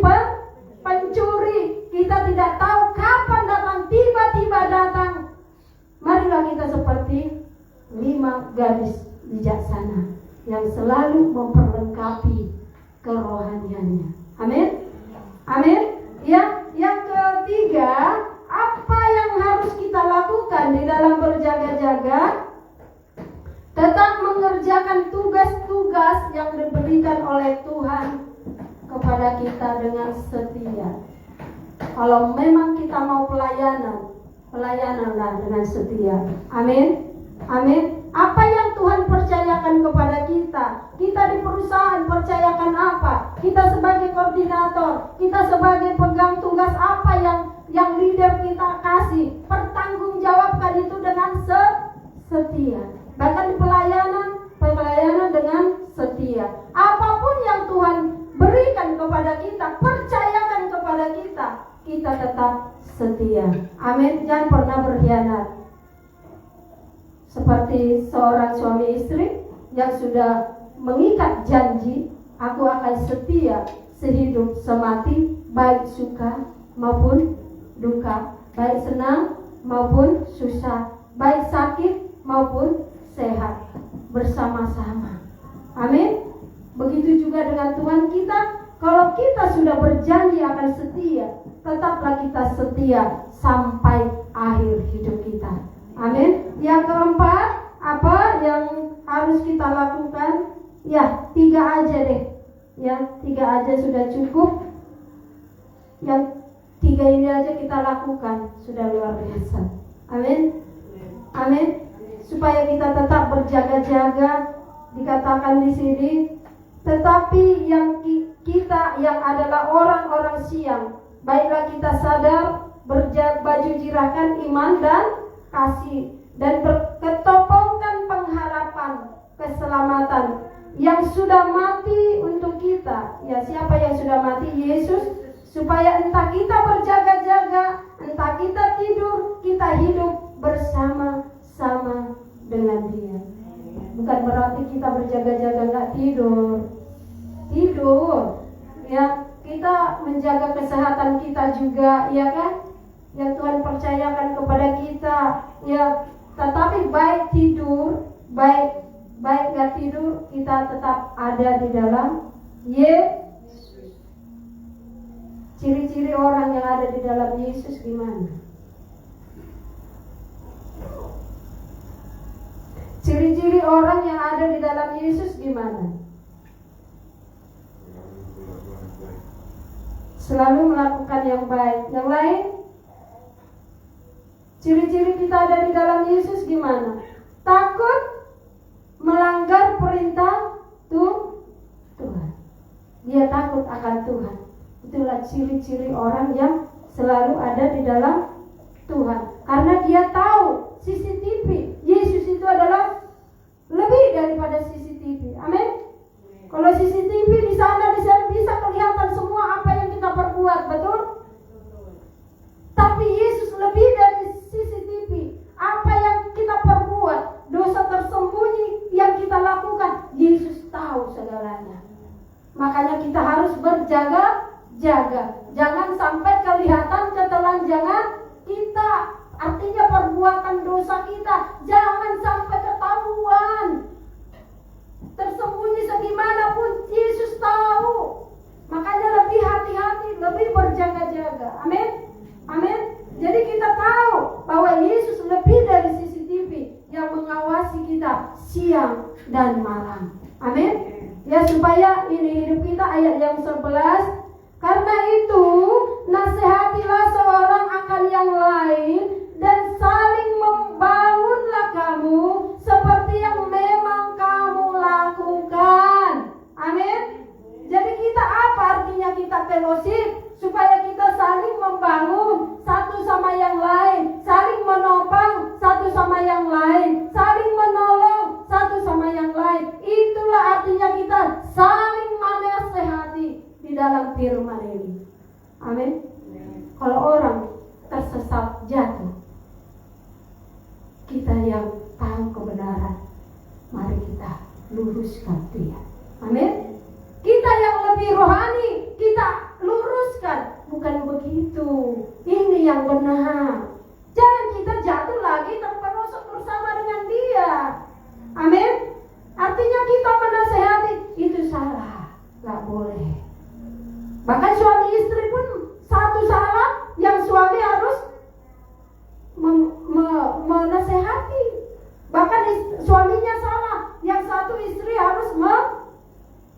pencuri. Kita tidak tahu kapan datang, tiba-tiba datang. Marilah kita seperti 5 gadis bijaksana yang selalu memperlengkapi kerohaniannya. Amin. Amin. Ya, yang ketiga, apa yang harus kita lakukan di dalam berjaga-jaga? Tetap mengerjakan tugas-tugas yang diberikan oleh Tuhan kepada kita dengan setia. Kalau memang kita mau pelayananlah dengan setia. Amin. Amin. Apa yang Tuhan percayakan kepada kita? Kita di perusahaan percayakan apa? Kita sebagai koordinator, kita sebagai pegang tugas apa yang leader kita kasih, pertanggungjawabkan itu dengan setia. Bahkan di pelayanan dengan setia. Apapun yang Tuhan berikan kepada kita, percayakan kepada kita, kita tetap setia. Amin. Jangan pernah berkhianat. Seperti seorang suami istri yang sudah mengikat janji, aku akan setia sehidup semati, baik suka maupun duka, baik senang maupun susah, baik sakit maupun sehat, bersama-sama. Amin. Begitu juga dengan Tuhan kita. Kalau kita sudah berjanji akan setia, tetaplah kita setia sampai akhir hidup kita. Amin. Yang keempat, apa yang harus kita lakukan? Ya, 3 aja deh. Ya, 3 aja sudah cukup. Yang 3 ini aja kita lakukan, sudah luar biasa. Amin. Amin. Supaya kita tetap berjaga-jaga, dikatakan di sini, tetapi yang kita yang adalah orang-orang siang, baiklah kita sadar, baju jirahkan iman dan kasih, dan berketopongkan pengharapan keselamatan yang sudah mati untuk kita. Ya, siapa yang sudah mati? Yesus. Supaya entah kita berjaga-jaga, entah kita tidur, kita hidup bersama-sama dengan Dia. Bukan berarti kita berjaga-jaga nggak tidur. Tidur, ya, kita menjaga kesehatan kita juga, ya kan? Yang Tuhan percayakan kepada kita, ya. Tetapi baik tidur, baik nggak tidur, kita tetap ada di dalam Yesus. Ciri-ciri orang yang ada di dalam Yesus gimana? Ciri-ciri orang yang ada di dalam Yesus gimana? Selalu melakukan yang baik. Yang lain? Ciri-ciri kita ada di dalam Yesus gimana? Takut melanggar perintah Tuhan. Dia takut akan Tuhan. Itulah ciri-ciri orang yang selalu ada di dalam Tuhan. Karena dia tahu CCTV Yesus itu adalah lebih daripada CCTV. Amin. Kalau CCTV di sana bisa kelihatan semua apa yang kita perbuat, betul? Tapi Yesus lebih dari CCTV. Apa yang kita perbuat, dosa tersembunyi yang kita lakukan, Yesus tahu segalanya. Makanya kita harus berjaga-jaga. Jangan sampai kelihatan ketelanjangan kita. Artinya perbuatan dosa kita jangan sampai ketahuan. Tersembunyi segimanapun Yesus tahu. Makanya lebih hati-hati, lebih berjaga-jaga. Amin. Amin. Jadi kita tahu bahwa Yesus lebih dari CCTV yang mengawasi kita siang dan malam. Amin. Ya, supaya ini hidup kita, ayat yang 11. Karena itu nasihatilah seorang akan yang lain, dan saling membangunlah kamu seperti yang memang kamu lakukan. Amin. Jadi kita apa artinya kita fellowship? Supaya kita saling membangun satu sama yang lain, saling menopang satu sama yang lain, saling menolong satu sama yang lain. Itulah artinya kita saling menasehati di dalam firman ini. Amin. Kalau orang tersesat jatuh, kita yang tahu kebenaran, mari kita luruskan dia. Amin. Kita yang lebih rohani, kita luruskan. Bukan begitu. Ini yang benar. Jangan kita jatuh lagi terperosok bersama dengan dia. Amin. Artinya kita menasehati, itu salah, gak boleh. Bahkan suami istri pun satu salah, yang suami harus menasehati. Bahkan suaminya salah, yang satu istri harus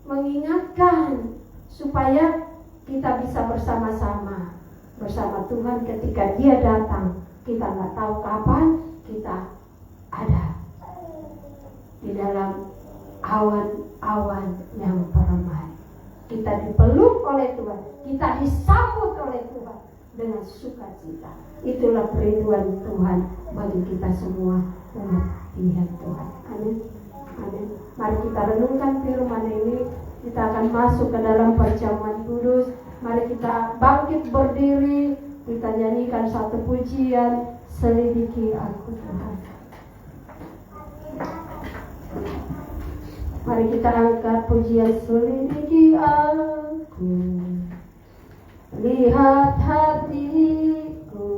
mengingatkan supaya kita bisa bersama-sama bersama Tuhan ketika Dia datang. Kita nggak tahu kapan kita ada di dalam awan-awan yang permai. Kita dipeluk oleh Tuhan, kita disambut oleh Tuhan dengan sukacita. Itulah kerinduan Tuhan bagi kita semua umat Dia Tuhan. Amin. Amin. Mari kita renungkan firman ini. Kita akan masuk ke dalam perjamuan kudus. Mari kita bangkit berdiri. Kita nyanyikan satu pujian, Selidiki Aku Tuhan. Mari kita angkat pujian, selidiki aku, lihat hatiku.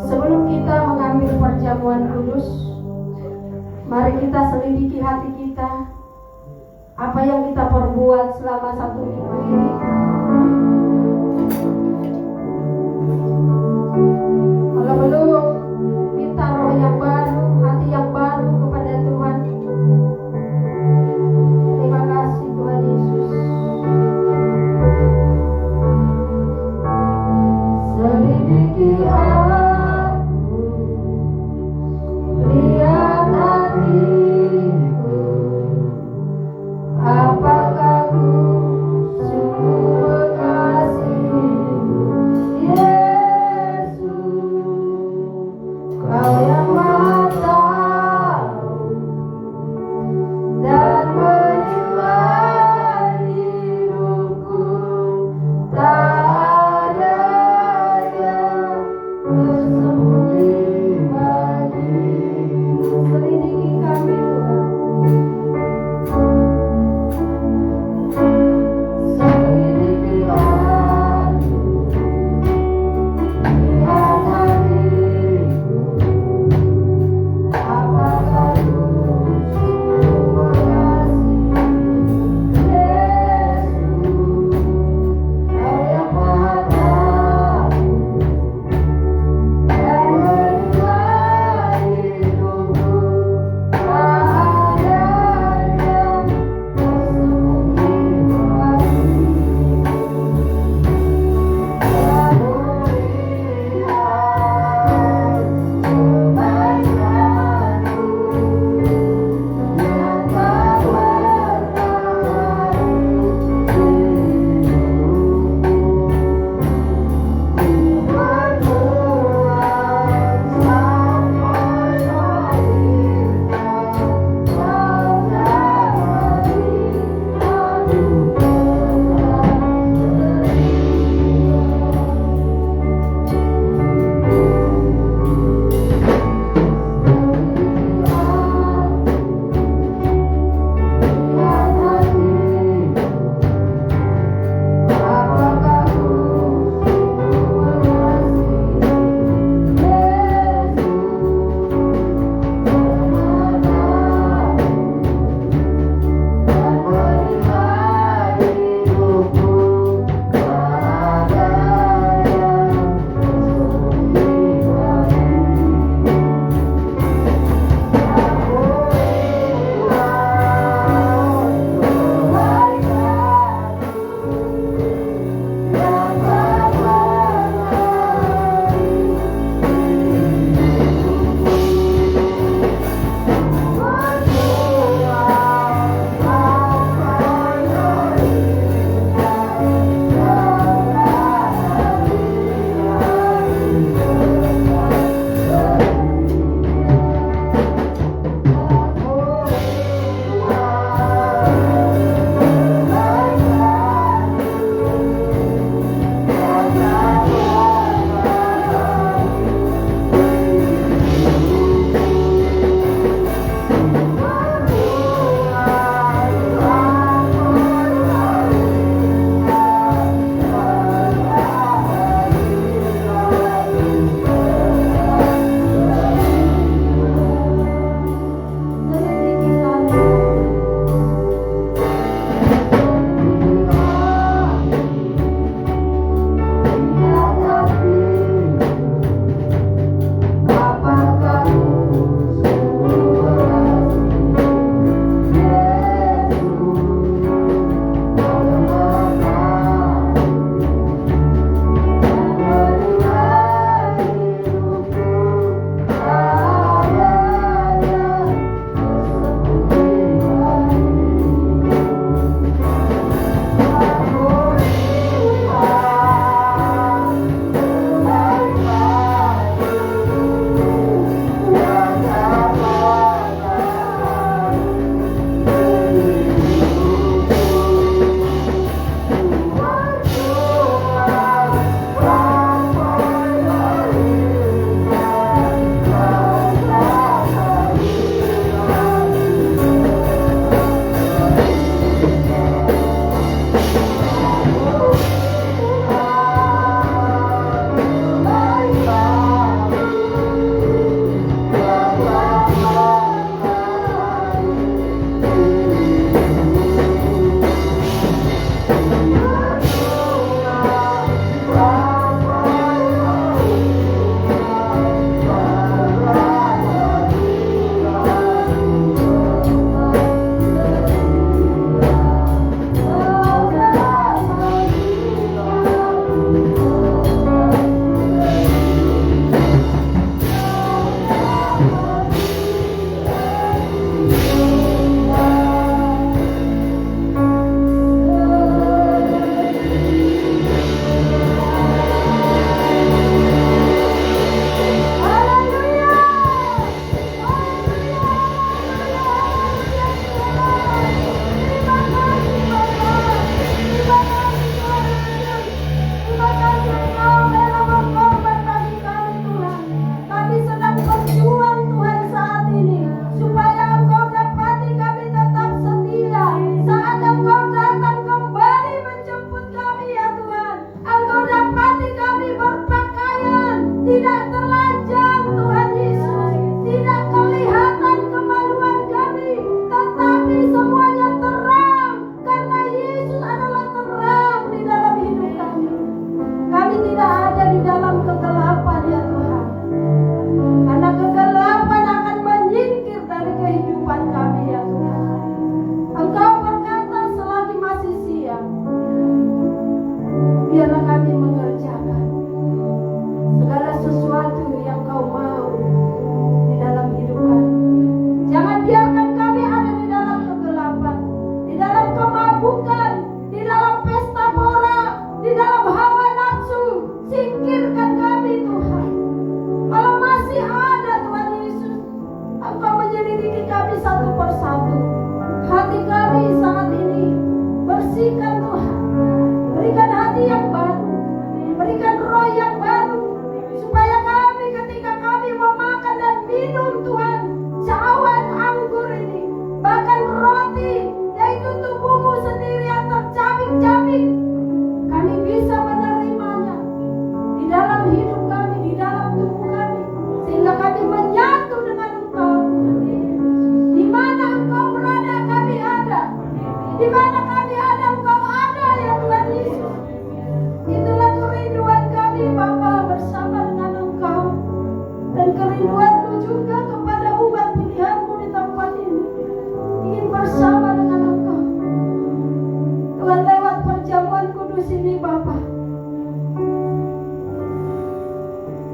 Sebelum kita mengambil perjamuan kudus, mari kita selidiki hati kita. Apa yang kita perbuat selama 1 minggu ini. Kau yang maha tahu dan menilai hidupku, tak ada yang tersembunyi bagimu. Selidiki kami Tuhan, selidiki hati, lihat hatiku. Tuhanku juga kepada umat pilihanmu di tempat ini, ingin bersama dengan Engkau. Tuhan, lewat perjamuan kudus ini Bapa,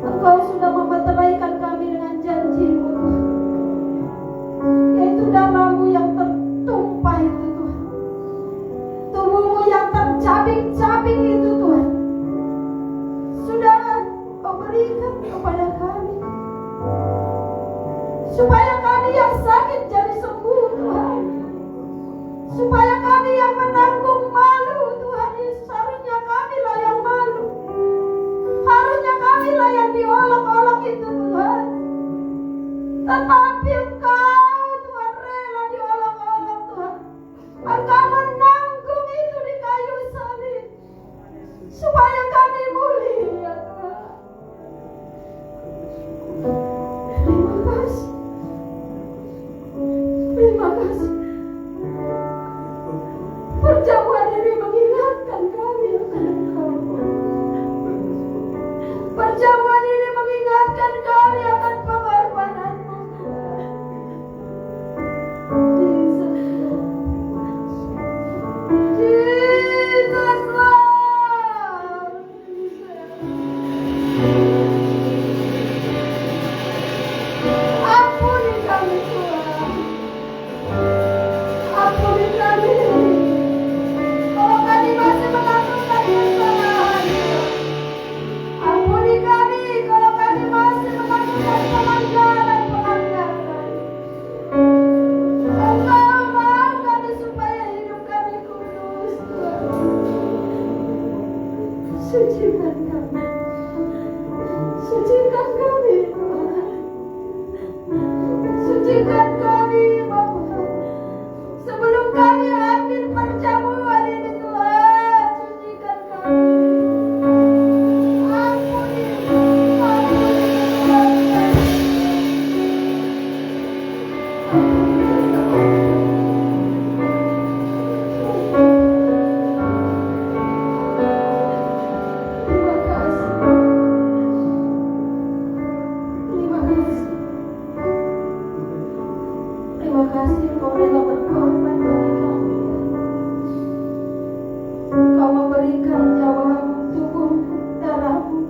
Engkau sudah memeteraikan kami dengan janji-Mu Tuhan, yaitu darah-Mu yang tertumpah itu Tuhan, tubuh-Mu yang tercabik-cabik itu Tuhan, sudah Kau berikan kepada kami, supaya kami yang sakit jadi sembuh Tuhan, supaya kami yang menanggung malu Tuhan Yesus, harusnya kamilah yang malu, harusnya kamilah yang diolok-olok itu Tuhan, tetapi Engkau Tuhan rela diolok-olok Tuhan. Engkau menanggung itu di kayu salib supaya kami mulia Tuhan. Terima kasih, terima kasih. Perjamuan ini mengingatkan kami akan Engkau. Perjamuan ini mengingatkan kami akan pengorbanan-Mu. Jesus Lord. Ampuni kami Tuhan, ampuni kami. Kalau kami masih melakukan kesalahan, ampuni kami kalau kami masih melakukan pelanggaran-pelanggaran. Engkau mau kami supaya hidup kami kudus Tuhan. Sucikan kami, sucikan kami Tuhan, sucikan kami Bapa. Sebelum kami ambil perjamuan ini Tuhan, sucikan kami. Ampuni, ampuni Tuhan. Terima kasih, terima kasih, terima kasih Engkau rela berkorban bagi kami. Engkau memberikan nyawa-Mu, tubuh, darah-Mu.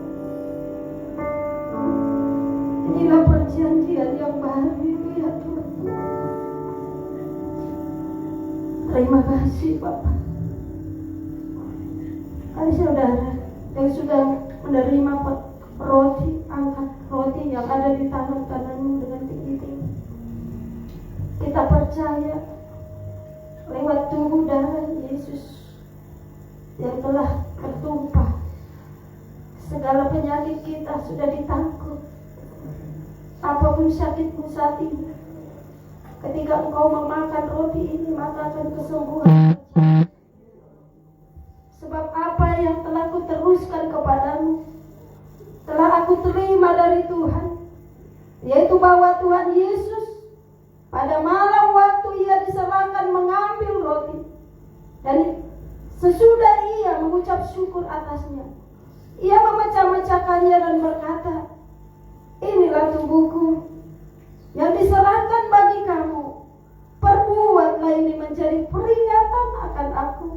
Inilah perjanjian yang baru itu ya Tuhan. Terima kasih Bapak. Hai saudara yang sudah menerima roti, angkat roti yang ada di tangan kananmu dengan tinggi-tinggi. Kita percaya lewat tubuh darah Yesus yang telah bertumpah, segala penyakit kita sudah ditangguh. Apapun sakitmu saat ini, ketika engkau memakan roti ini, maka akan kesembuhan terjadi. Sebab apa yang telah kuteruskan kepadamu telah aku terima dari Tuhan, yaitu bahwa Tuhan Yesus pada malam waktu Ia diserahkan mengambil roti, dan sesudah Ia mengucap syukur atasnya, Ia memecah-mecahkannya dan berkata, inilah tubuhku yang diserahkan bagi kamu. Perbuatlah ini menjadi peringatan akan aku.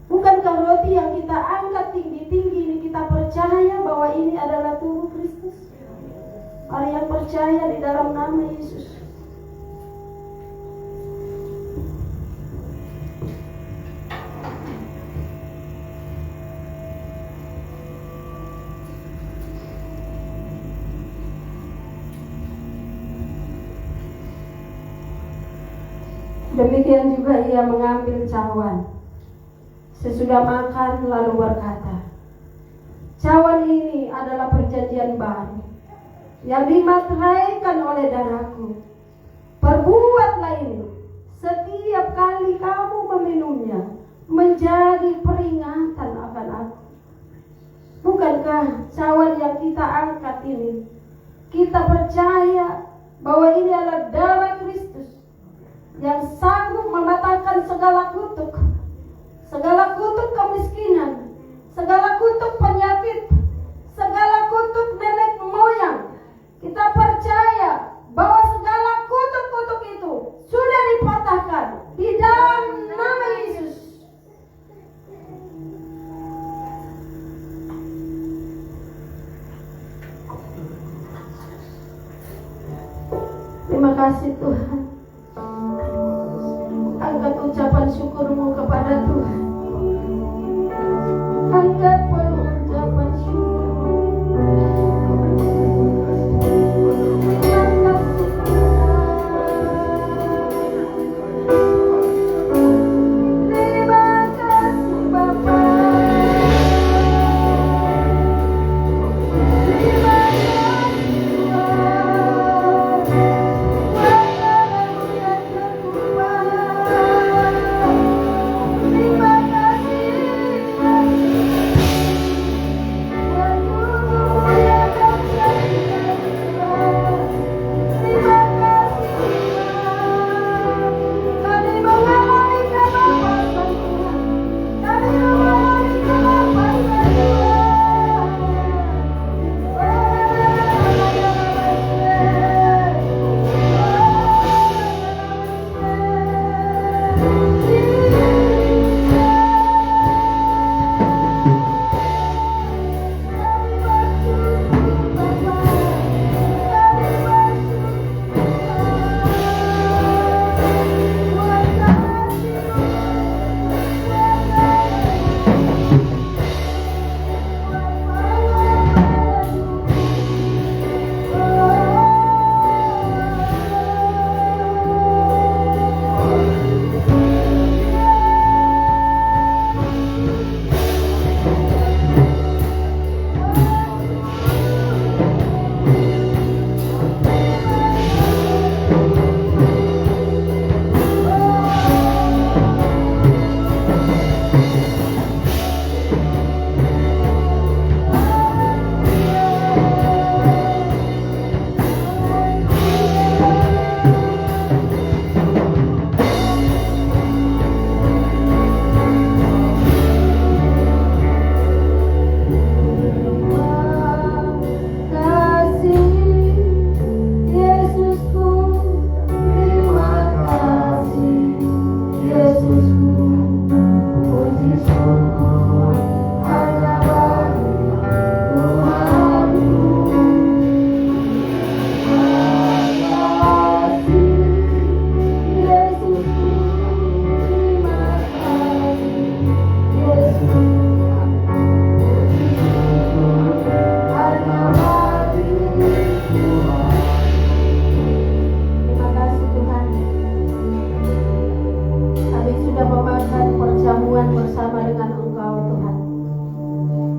Bukankah roti yang kita angkat tinggi-tinggi ini kita percaya bahwa ini adalah tubuh Kristus? Mari yang percaya di dalam nama Yesus. Demikian juga Ia mengambil cawan sesudah makan lalu berkata, cawan ini adalah perjanjian baru yang dimateraikan oleh darahku. Perbuatlah ini setiap kali kamu meminumnya menjadi peringatan akan aku. Bukankah cawan yang kita angkat ini, kita percaya bahwa ini adalah darah Kristus yang sanggup mematahkan segala kutuk kemiskinan, segala kutuk penyakit, segala kutuk nenek moyang. Kita kasih Tuhan. Angkat ucapan syukurmu kepada Tuhan. Angkat ucapan syukur. Terima kasih Bapa. Terima kasih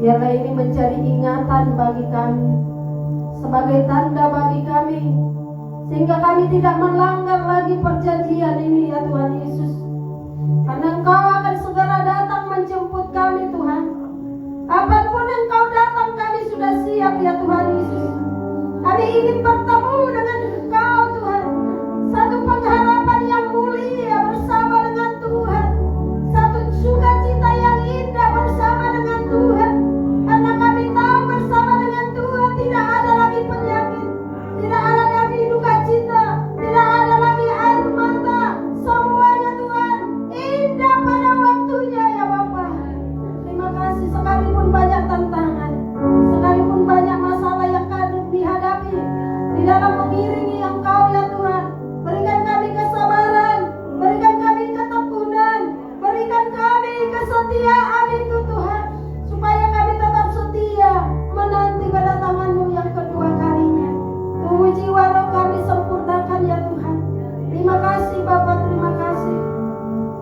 Biarlah ini menjadi ingatan bagi kami, sebagai tanda bagi kami, sehingga kami tidak melanggar lagi perjanjian ini ya Tuhan Yesus. Karena Engkau akan segera datang menjemput kami Tuhan. Apapun Engkau datang, kami sudah siap ya Tuhan Yesus. Kami ingin bertemu dengan Engkau Tuhan. Satu pengharapan yang mulia bersama dengan Tuhan. Satu sukacita yang indah bersama dengan Tuhan. Karena kami tahu bersama dengan Tuhan tidak ada lagi penyakit, tidak ada lagi duka cita, tidak ada lagi air mata. Semuanya Tuhan indah pada waktunya ya Bapa. Terima kasih. Sekalipun banyak tantangan, sekalipun banyak masalah yang kami dihadapi di dalam mengiringi Engkau ya Tuhan, berikan kami kesabaran, berikan kami ketekunan, berikan kami kesetiaan itu Tuhan, supaya kami tetap setia menanti kedatangan-Mu yang kedua kalinya. Tunggu jiwa roh kami sempurnakan ya Tuhan. Terima kasih Bapa, terima kasih.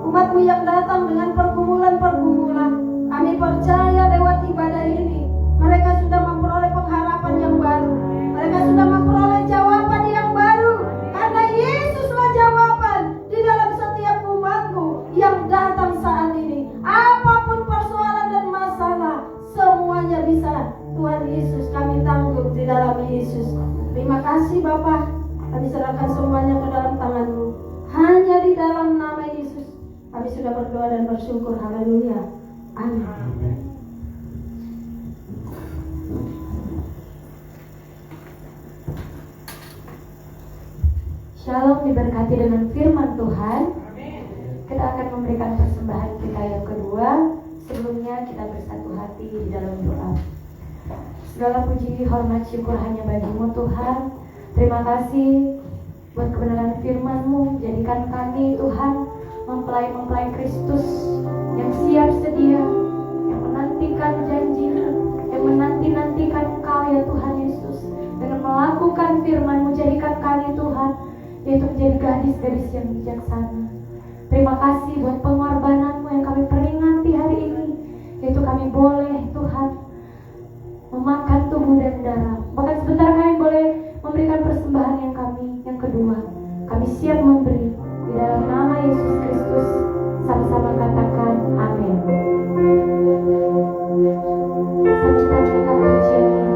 Umat-Mu yang datang dengan pergumulan-pergumulan, kami percaya lewat ibadah ini mereka sudah memperoleh pengharapan yang baru. Mereka sudah memperoleh jawaban yang baru. Karena Yesuslah jawaban di dalam setiap umat-Mu yang datang saat ini. Apapun persoalan dan masalah, semuanya bisa Tuhan Yesus kami tanggung di dalam Yesus. Terima kasih Bapa. Kami serahkan semuanya ke dalam tangan-Mu. Hanya di dalam nama Yesus kami sudah berdoa dan bersyukur. Haleluya. Amin. Shalom, diberkati dengan firman Tuhan. Kita akan memberikan persembahan kita yang kedua. Sebelumnya kita bersatu hati di dalam doa. Segala puji, hormat, syukur hanya bagi-Mu Tuhan. Terima kasih buat kebenaran firman-Mu. Jadikan kami Tuhan mempelai-mempelai Kristus yang siap sedia, yang menantikan janji-Mu, yang menanti-nantikan Engkau ya Tuhan Yesus. Dengan melakukan firman-Mu, jadikan kami Tuhan, yaitu menjadi gadis-gadis yang bijaksana. Terima kasih buat pengorbanan-Mu yang kami peringati hari ini, yaitu kami boleh Tuhan memakan tubuh dan darah. Bahkan sebentar kami boleh memberikan persembahan yang kedua. Kami siap memberi di dalam nama Yesus Kristus. Sama-sama katakan amin. Sambutkan kita pujian ini.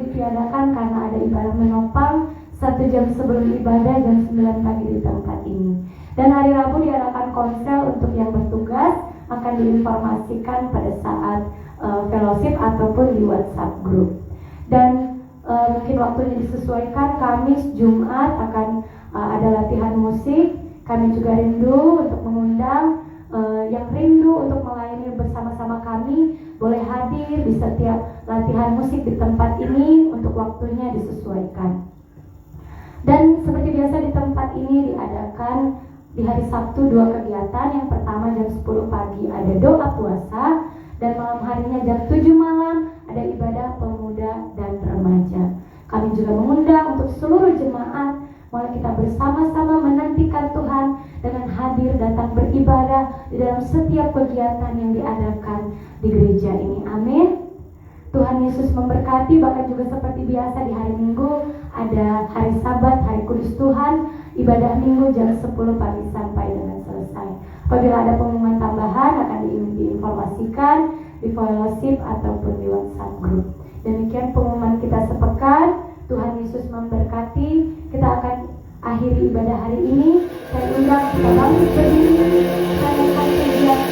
ditiadakan karena ada ibadah menopang 1 jam sebelum ibadah jam 9 pagi di tempat ini. Dan hari Rabu diadakan konsel untuk yang bertugas akan diinformasikan pada saat fellowship ataupun di WhatsApp group. Dan mungkin waktunya disesuaikan, Kamis, Jumat akan ada latihan musik. Kami juga rindu untuk mengundang yang rindu untuk melayani bersama-sama kami, boleh hadir di setiap latihan musik di tempat ini untuk waktunya disesuaikan. Dan seperti biasa di tempat ini diadakan di hari Sabtu 2 kegiatan. Yang pertama jam 10 pagi ada doa puasa, dan malam harinya jam 7 malam ada ibadah pemuda dan remaja. Kami juga mengundang untuk seluruh jemaat, mulai kita bersama-sama menantikan Tuhan dengan hadir datang beribadah di dalam setiap kegiatan yang diadakan di gereja ini. Amin. Tuhan Yesus memberkati. Bahkan juga seperti biasa di hari Minggu ada hari Sabat, hari Kudus Tuhan, ibadah Minggu jam 10 pagi sampai dengan selesai. Apabila ada pengumuman tambahan akan diinformasikan di fellowship ataupun di WhatsApp group. Demikian pengumuman kita sepekan. Tuhan Yesus memberkati. Kita akan akhiri ibadah hari ini. Saya undang kita bangkit berdiri. Saya akan kegiatan.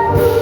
Aku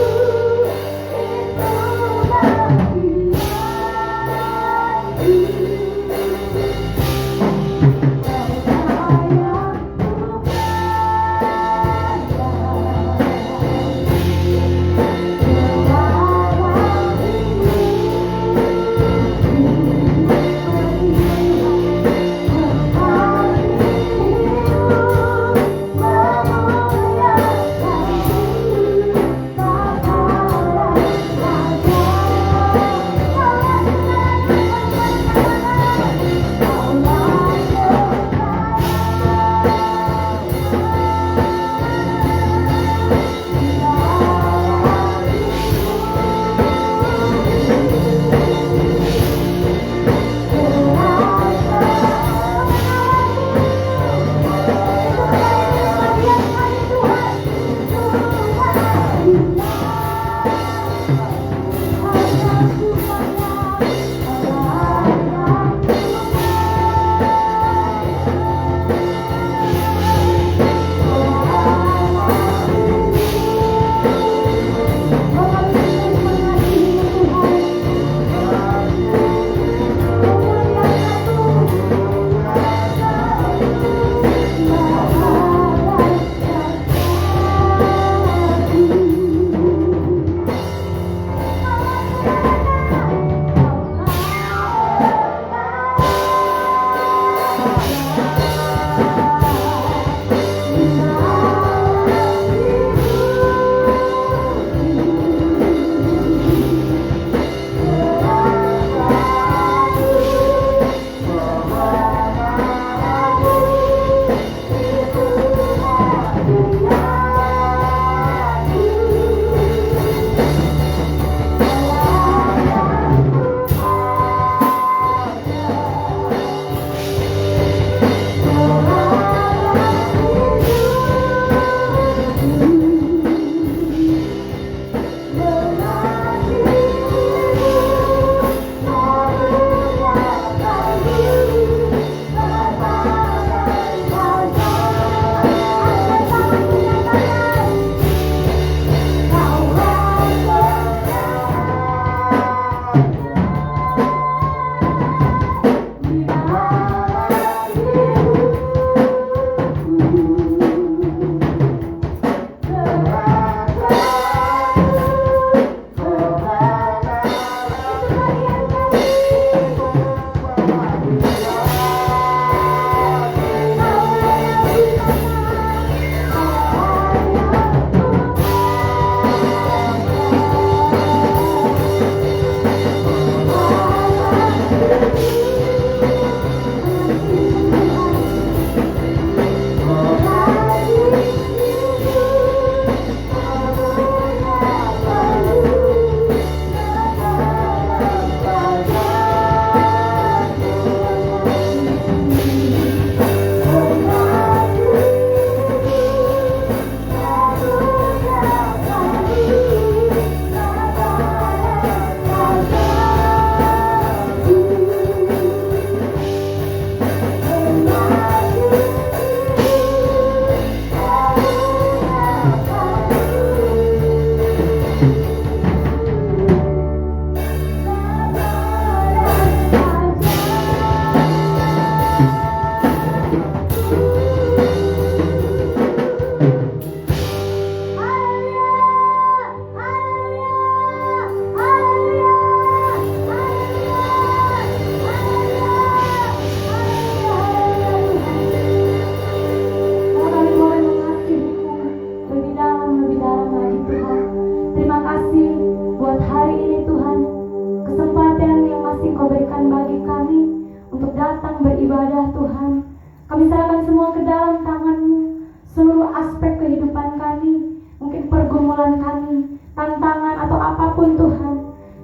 Kami serahkan semua ke dalam tangan-Mu, seluruh aspek kehidupan kami, mungkin pergumulan kami, tantangan atau apapun Tuhan.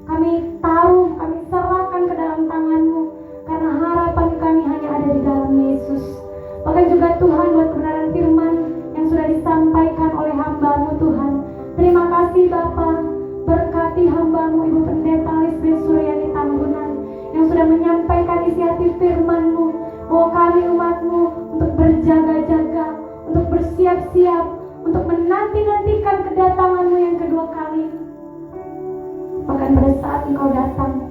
Kami taruh, kami serahkan ke dalam tangan-Mu, karena harapan kami hanya ada di dalam Yesus. Bahkan juga Tuhan buat kebenaran firman yang sudah disampaikan oleh hamba-Mu Tuhan. Terima kasih Bapa, berkati hamba-Mu Ibu Pendeta Lisbeth Suryani Tambunan yang sudah menyampaikan isi hati firman-Mu, bahwa kami umat-Mu untuk berjaga-jaga, untuk bersiap-siap, untuk menanti-nantikan kedatangan-Mu yang kedua kali. Bahkan pada saat Engkau datang,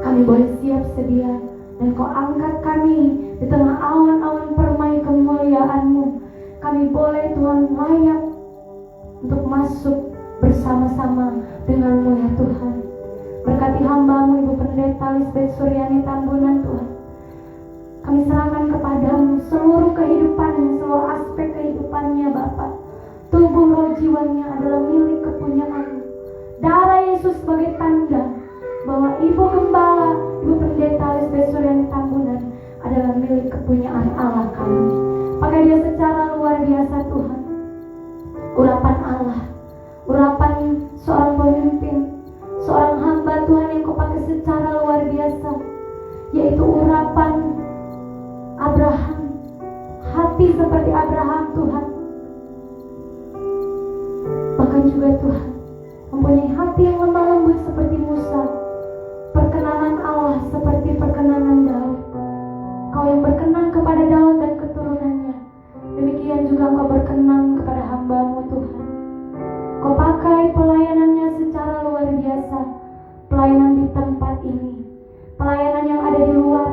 kami boleh siap sedia, dan Kau angkat kami di tengah awan-awan permai kemuliaan-Mu. Kami boleh Tuhan layak untuk masuk bersama-sama dengan-Mu ya Tuhan. Berkati hamba-Mu Ibu Pendeta Lisbeth Suryani Tambunan Tuhan. Kami serahkan kepadamu seluruh kehidupannya, seluruh aspek kehidupannya Bapa. Tubuh roh jiwanya adalah milik kepunyaan-Mu. Darah Yesus sebagai tanda bahwa Ibu Gembala, Ibu Pendeta Lisbeth Suryani Tambunan adalah milik kepunyaan Allah kami. Pakai dia secara luar biasa Tuhan. Urapan Allah, urapan seorang pemimpin, seorang hamba Tuhan yang Kau pakai secara luar biasa, yaitu urapan Abraham. Hati seperti Abraham Tuhan. Bahkan juga Tuhan mempunyai hati yang lemah lembut seperti Musa. Perkenanan Allah seperti perkenanan Daud. Kau yang berkenan kepada Daud dan keturunannya, demikian juga Engkau berkenan kepada hamba-Mu Tuhan. Kau pakai pelayanannya secara luar biasa. Pelayanan di tempat ini, pelayanan yang ada di luar,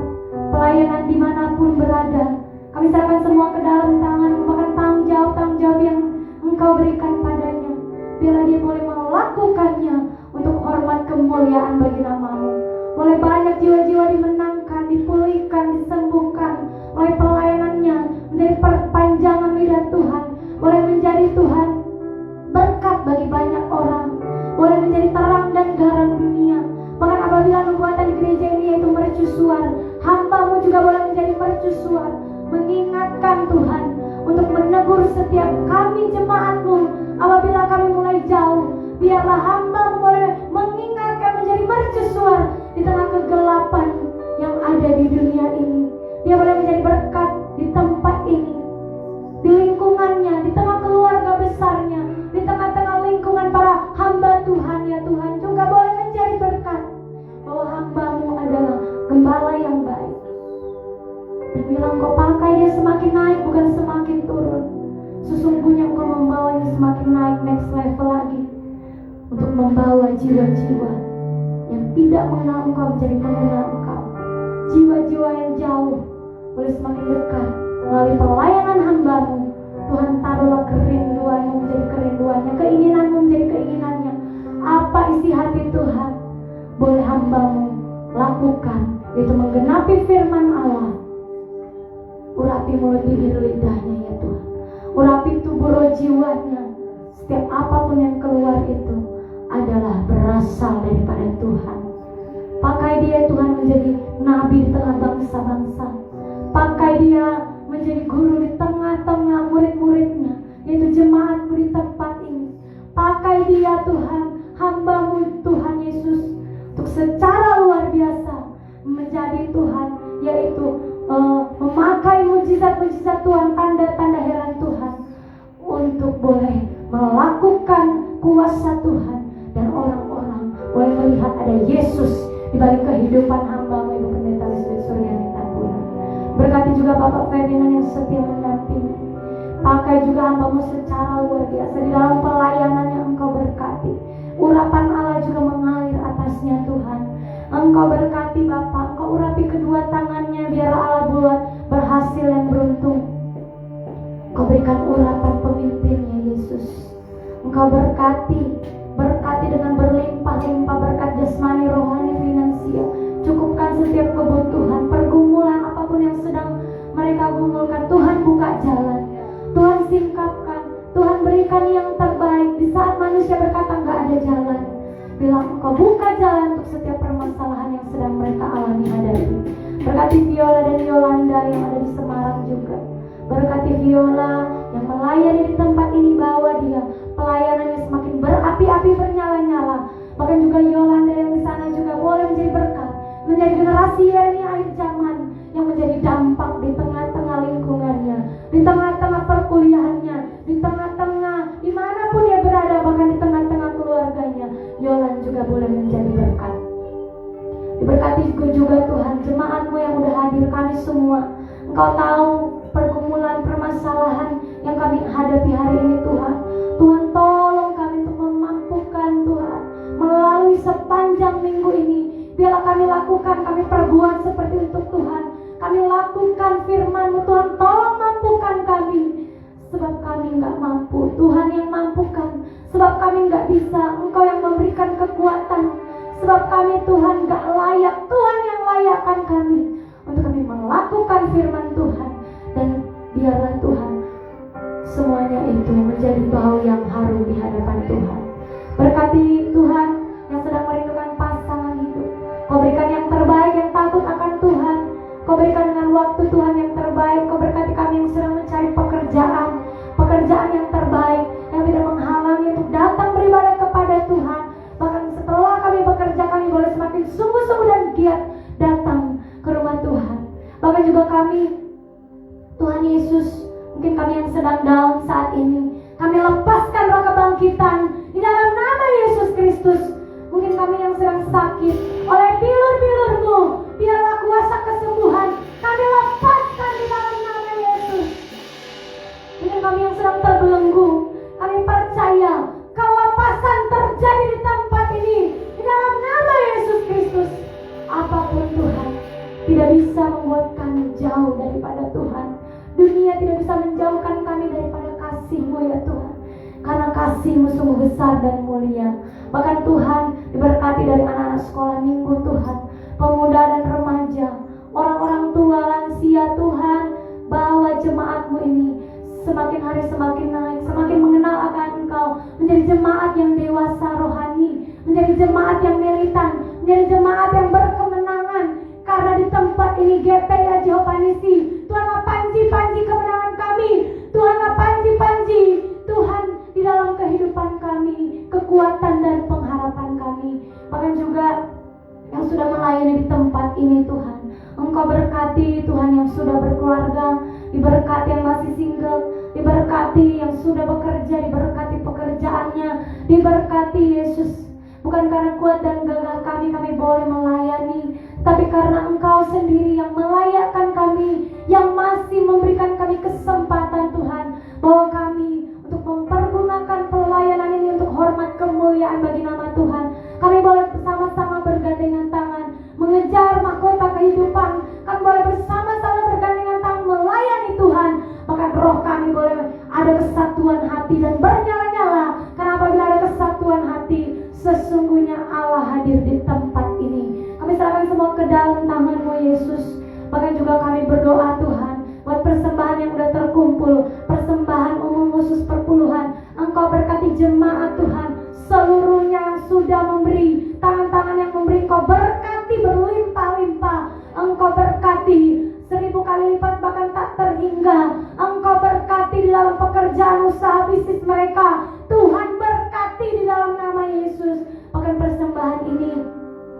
pelayanan dimanapun berada. Kami serahkan semua ke dalam tangan-Mu, bahkan tanggung jawab yang Engkau berikan padanya. Biarlah dia boleh melakukannya untuk hormat kemuliaan bagi nama-Mu. Boleh banyak jiwa-jiwa dimenangkan, dipulihkan, disembuhkan oleh pelayanannya, menjadi perpanjangan lidah Tuhan. Boleh menjadi Tuhan berkat bagi banyak orang, boleh menjadi terang dan garam dunia. Bahkan apabila nubuatan gereja ini yaitu mercusuar, hamba-Mu juga boleh menjadi mercusuar, mengingatkan Tuhan untuk menegur setiap kami jemaat-Mu. Apabila kami mulai jauh, biarlah hamba-Mu boleh mengingatkan, menjadi mercusuar di tengah kegelapan yang ada di dunia ini. Dia boleh menjadi berkat di tempat ini, di lingkungannya, di tengah keluarga besarnya, di tengah-tengah lingkungan para hamba Tuhan ya Tuhan, juga boleh menjadi berkat. Bahwa hamba-Mu adalah gembala yang baik. Dan bilang Kau pakai dia semakin naik, bukan semakin turun. Sesungguhnya Engkau membawanya semakin naik, next level lagi, untuk membawa jiwa-jiwa yang tidak mengenal Engkau menjadi mengenal Engkau. Jiwa-jiwa yang jauh boleh semakin dekat melalui pelayanan hamba-Mu. Tuhan, taruhlah kerinduan-Mu menjadi kerinduannya, keinginan-Mu menjadi keinginannya. Apa isi hati Tuhan, boleh hamba-Mu lakukan, yaitu menggenapi firman Allah. Urapi mulut bibir lidahnya ya Tuhan, urapi tubuh roh jiwanya. Setiap apapun yang keluar itu adalah berasal daripada Tuhan. Pakai dia Tuhan menjadi nabi di tengah bangsa-bangsa. Pakai dia menjadi guru di tengah-tengah murid-muridnya, yaitu jemaat-Mu di tempat ini. Pakai dia Tuhan, hamba-Mu Tuhan Yesus, untuk secara luar biasa menjadi Tuhan, yaitu memakai mujizat-mujizat Tuhan, tanda-tanda heran Tuhan, untuk boleh melakukan kuasa Tuhan, dan orang-orang boleh melihat ada Yesus di balik kehidupan hamba-Mu Ibu Pendeta Lisbeth Suryani Tambunan. Berkati juga Bapak Ferdinand yang setia mendampingi. Pakai juga hamba-Mu secara luar biasa di dalam pelayanan yang Engkau berkati. Urapan Allah juga mengalir atasnya Tuhan. Engkau berkati Bapak, Engkau urapi kedua tangannya, biar Allah buat berhasil dan beruntung. Engkau berikan urapan pemimpinnya Yesus. Engkau berkati dengan berlimpah-limpah berkat jasmani, rohani, finansial. Cukupkan setiap kebutuhan, pergumulan apapun yang sedang mereka gumulkan. Tuhan buka jalan, Tuhan singkapkan, Tuhan berikan yang terbaik. Di saat manusia berkata enggak ada jalan, bilang Engkau buka jalan untuk setiap permasalahan yang sedang mereka alami hadapi. Berkati Viola dan Yolanda yang ada di Semarang. Berkati Viola yang melayani di tempat ini, bawa dia pelayanannya semakin berapi-api, bernyala-nyala. Bahkan juga Yolanda yang di sana juga boleh menjadi berkat, menjadi generasi ini akhir zaman yang menjadi dampak di tengah-tengah lingkungannya, di tengah-tengah perkuliahannya, di tengah-tengah dimanapun dia berada, bahkan di tengah-tengah keluarganya. Yolan juga boleh menjadi berkat. Diberkati juga Tuhan jemaatmu yang udah hadir, kami semua. Engkau tahu pergumulan, permasalahan yang kami hadapi hari ini Tuhan. Tuhan tolong kami untuk memampukan Tuhan melalui sepanjang minggu ini. Biarlah kami lakukan, kami perbuat seperti untuk Tuhan. Kami lakukan firman-Mu Tuhan, tolong mampukan kami. Sebab kami enggak mampu, Tuhan yang mampukan. Sebab kami enggak bisa, Engkau yang memberikan kekuatan. Sebab kami Tuhan enggak layak, Tuhan yang layakkan kami untuk kami melakukan firman Tuhan. Dan biarlah Tuhan semuanya itu menjadi bau yang harum di hadapan Tuhan. Berkati Tuhan yang sedang merindukan pasangan hidup. Kau berikan yang terbaik, yang takut akan Tuhan. Kau berikan dengan waktu Tuhan yang terbaik. Kau berkati kami yang sedang mencari pekerjaan yang terbaik, yang tidak menghalangi untuk datang beribadah kepada Tuhan. Bahkan setelah kami bekerja, kami boleh semakin sungguh-sungguh dan giat datang ke rumah Tuhan. Bahkan juga kami, Tuhan Yesus, mungkin kami yang sedang down saat ini, kami lepaskan roh kebangkitan di dalam nama Yesus Kristus. Mungkin kami yang sedang sakit, oleh bilur-bilur-Mu, biarlah kuasa kesembuhan kami lepaskan di dalam nama Yesus. Mungkin kami yang sedang terbelenggu, kami percaya kelepasan terjadi di tempat ini di dalam nama Yesus Kristus. Apapun Tuhan tidak bisa membuat kami jauh daripada Tuhan. Dunia tidak bisa menjauhkan kami daripada kasih-Mu ya Tuhan. Karena kasih-Mu sungguh besar dan mulia. Bahkan Tuhan diberkati dari anak-anak sekolah minggu Tuhan, pemuda dan remaja, orang-orang tua, lansia Tuhan. Bawa jemaat-Mu ini semakin hari semakin naik, semakin mengenal akan Engkau, menjadi jemaat yang dewasa rohani, menjadi jemaat yang militan, menjadi jemaat yang berkemenangan. Karena di tempat ini GPI Jehovah Nisi, Tuhanlah panji-panji kemenangan kami, Tuhanlah panji-panji Tuhan di dalam kehidupan kami, kekuatan dan pengharapan kami. Bahkan juga yang sudah melayani di tempat ini Tuhan, Engkau berkati Tuhan yang sudah berkeluarga, diberkati yang masih single, diberkati yang sudah bekerja, diberkati pekerjaannya, diberkati Yesus. Bukan karena kuat dan gagah kami boleh melayani, tapi karena Engkau sendiri yang melayakkan kami, yang masih memberikan kami kesempatan Tuhan, bahwa kami untuk mempergunakan pelayanan ini untuk hormat kemuliaan bagi nama Tuhan. Kami boleh bersama-sama bergandengan tangan mengejar mahkota kehidupan. Kami boleh bersama-sama bergandengan tangan melayani Tuhan. Bahkan roh kami boleh ada kesatuan hati dan bernyala-nyala. Karena apabila ada kesatuan hati, sesungguhnya Allah hadir di tempat ini. Kami serahkan semua ke dalam tangan-Mu Yesus. Bahkan juga kami berdoa Tuhan buat persembahan yang sudah terkumpul, persembahan umum khusus perpuluhan. Engkau berkati jemaat Tuhan, seluruhnya yang sudah memberi, tangan-tangan yang memberi, Engkau berkati berlimpah-limpah. Engkau berkati 1000 kali lipat, bahkan tak terhingga. Engkau berkati di dalam pekerjaan usaha bisnis mereka. Tuhan berkati di dalam nama Yesus. Bahkan persembahan ini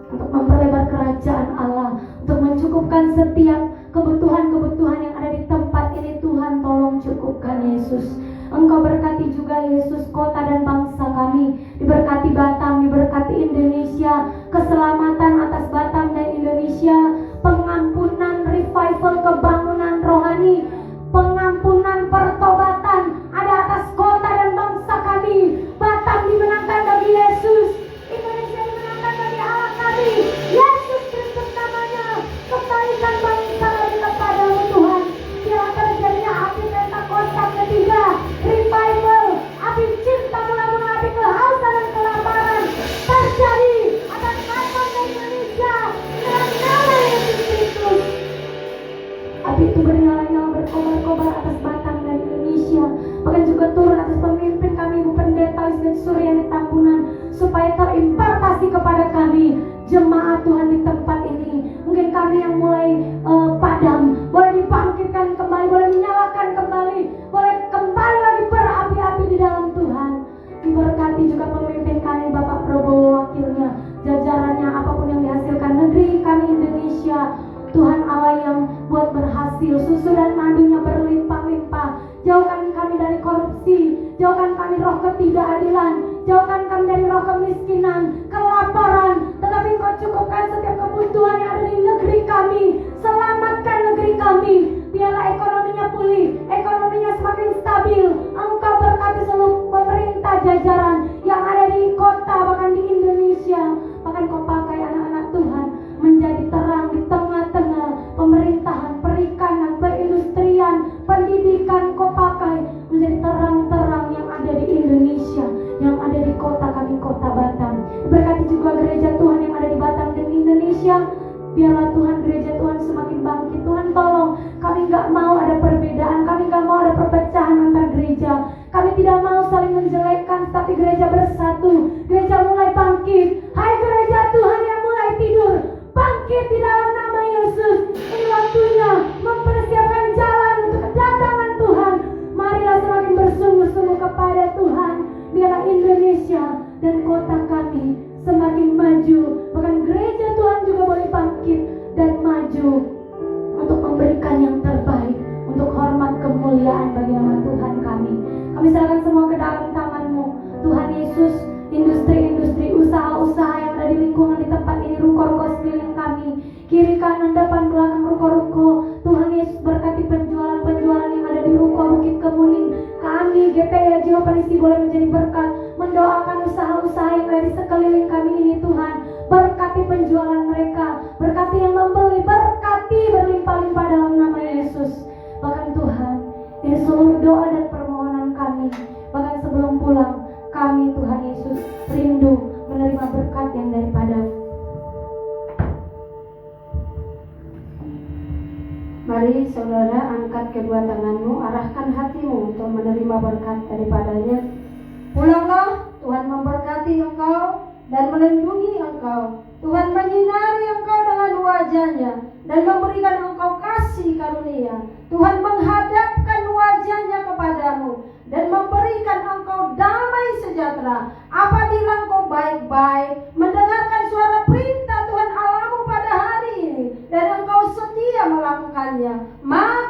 untuk memperlebar kerajaan Allah, untuk mencukupkan setiap kebutuhan-kebutuhan yang ada di tempat ini. Tuhan tolong cukupkan Yesus. Engkau berkati juga Yesus kota dan bangsa kami. Diberkati Batam, diberkati Indonesia, keselamatan atas Batam dan Indonesia, pengampunan, revival, kebangunan rohani, pengampunan, pertobatan ada atas kota dan bangsa kami. Batam dimenangkan bagi Yesus, Indonesia dimenangkan bagi Allah kami. Yesus Kristus namanya. Kembalikan bangsa kami kepada-Mu Tuhan. Biarlah terjadinya api Pentakosta ketiga, revival, api cinta mula-mula, api kehausan dan kelaparan terjadi atas Batam dan Indonesia dalam nama Yesus. buat berhasil. Susu dan madunya berlimpah-limpah. Jauhkan kami dari korupsi, jauhkan kami roh ketidakadilan, jauhkan kami dari roh kemiskinan, kelaparan. Tetapi Engkau cukupkan setiap kebutuhan yang ada di negeri kami. Selamatkan negeri kami. Biarlah ekonominya pulih, ekonominya semakin stabil. Engkau berkati seluruh pemerintah jajaran yang ada di kota, bahkan di Indonesia. Bahkan Kau pakai anak-anak Tuhan menjadi terang di tengah-tengah pemerintahan, perikanan, perindustrian, pendidikan. Kau pakai menjadi terang-terang yang ada di Indonesia, yang ada di kota kami, kota Batam. Berkati juga gereja Tuhan yang ada di Batam dan Indonesia. Biarlah Tuhan gereja Tuhan semakin bangkit. Tuhan tolong, kami gak mau ada perbedaan, kami gak mau ada perpecahan antar gereja. Kami tidak mau saling menjelekkan, tapi gereja bersatu. Gereja mulai bangkit. Hai gereja Tuhan yang mulai tidur, bangkit di dalam nama Yesus. Ini waktunya mempersiapkan jalan untuk kedatangan Tuhan. Marilah semakin bersungguh-sungguh kepada Tuhan. Biarlah Indonesia dan kota kami semakin maju. Bahkan gereja Tuhan juga boleh bangkit dan maju untuk memberikan yang terbaik, untuk hormat kemuliaan bagi nama Tuhan kami. Kami serahkan semua ke dalam tangan-Mu Tuhan Yesus. Industri-industri, usaha-usaha yang ada di lingkungan di tempat ini, ruko-ruko sekeliling kami, kiri kanan depan belakang ruko-ruko. Tuhan Yesus berkati penjualan-penjualan yang ada di ruko Bukit Kemuning. Kami GPI Jiwa Penisi boleh menjadi berkat, mendoakan usaha-usaha yang ada di sekeliling kami ini. Tuhan berkati penjualan mereka, berkati yang membeli, berkati berlimpah-limpah dalam nama Yesus. Bahkan Tuhan, ini seluruh doa dan permohonan kami. Bahkan sebelum pulang, kami Tuhan Yesus rindu menerima berkat yang daripada-Mu. Mari saudara angkat kedua tanganmu, arahkan hatimu untuk menerima berkat daripadanya. Pulanglah, Tuhan memberkati engkau dan melindungi engkau. Tuhan menyinari engkau dengan wajahnya dan memberikan engkau kasih karunia. Tuhan menghadapkan wajahnya kepadamu dan memberikan engkau damai sejahtera. Apabila engkau baik-baik mendengarkan suara perintah Tuhan Allahmu pada hari ini dan engkau setia melakukannya, maka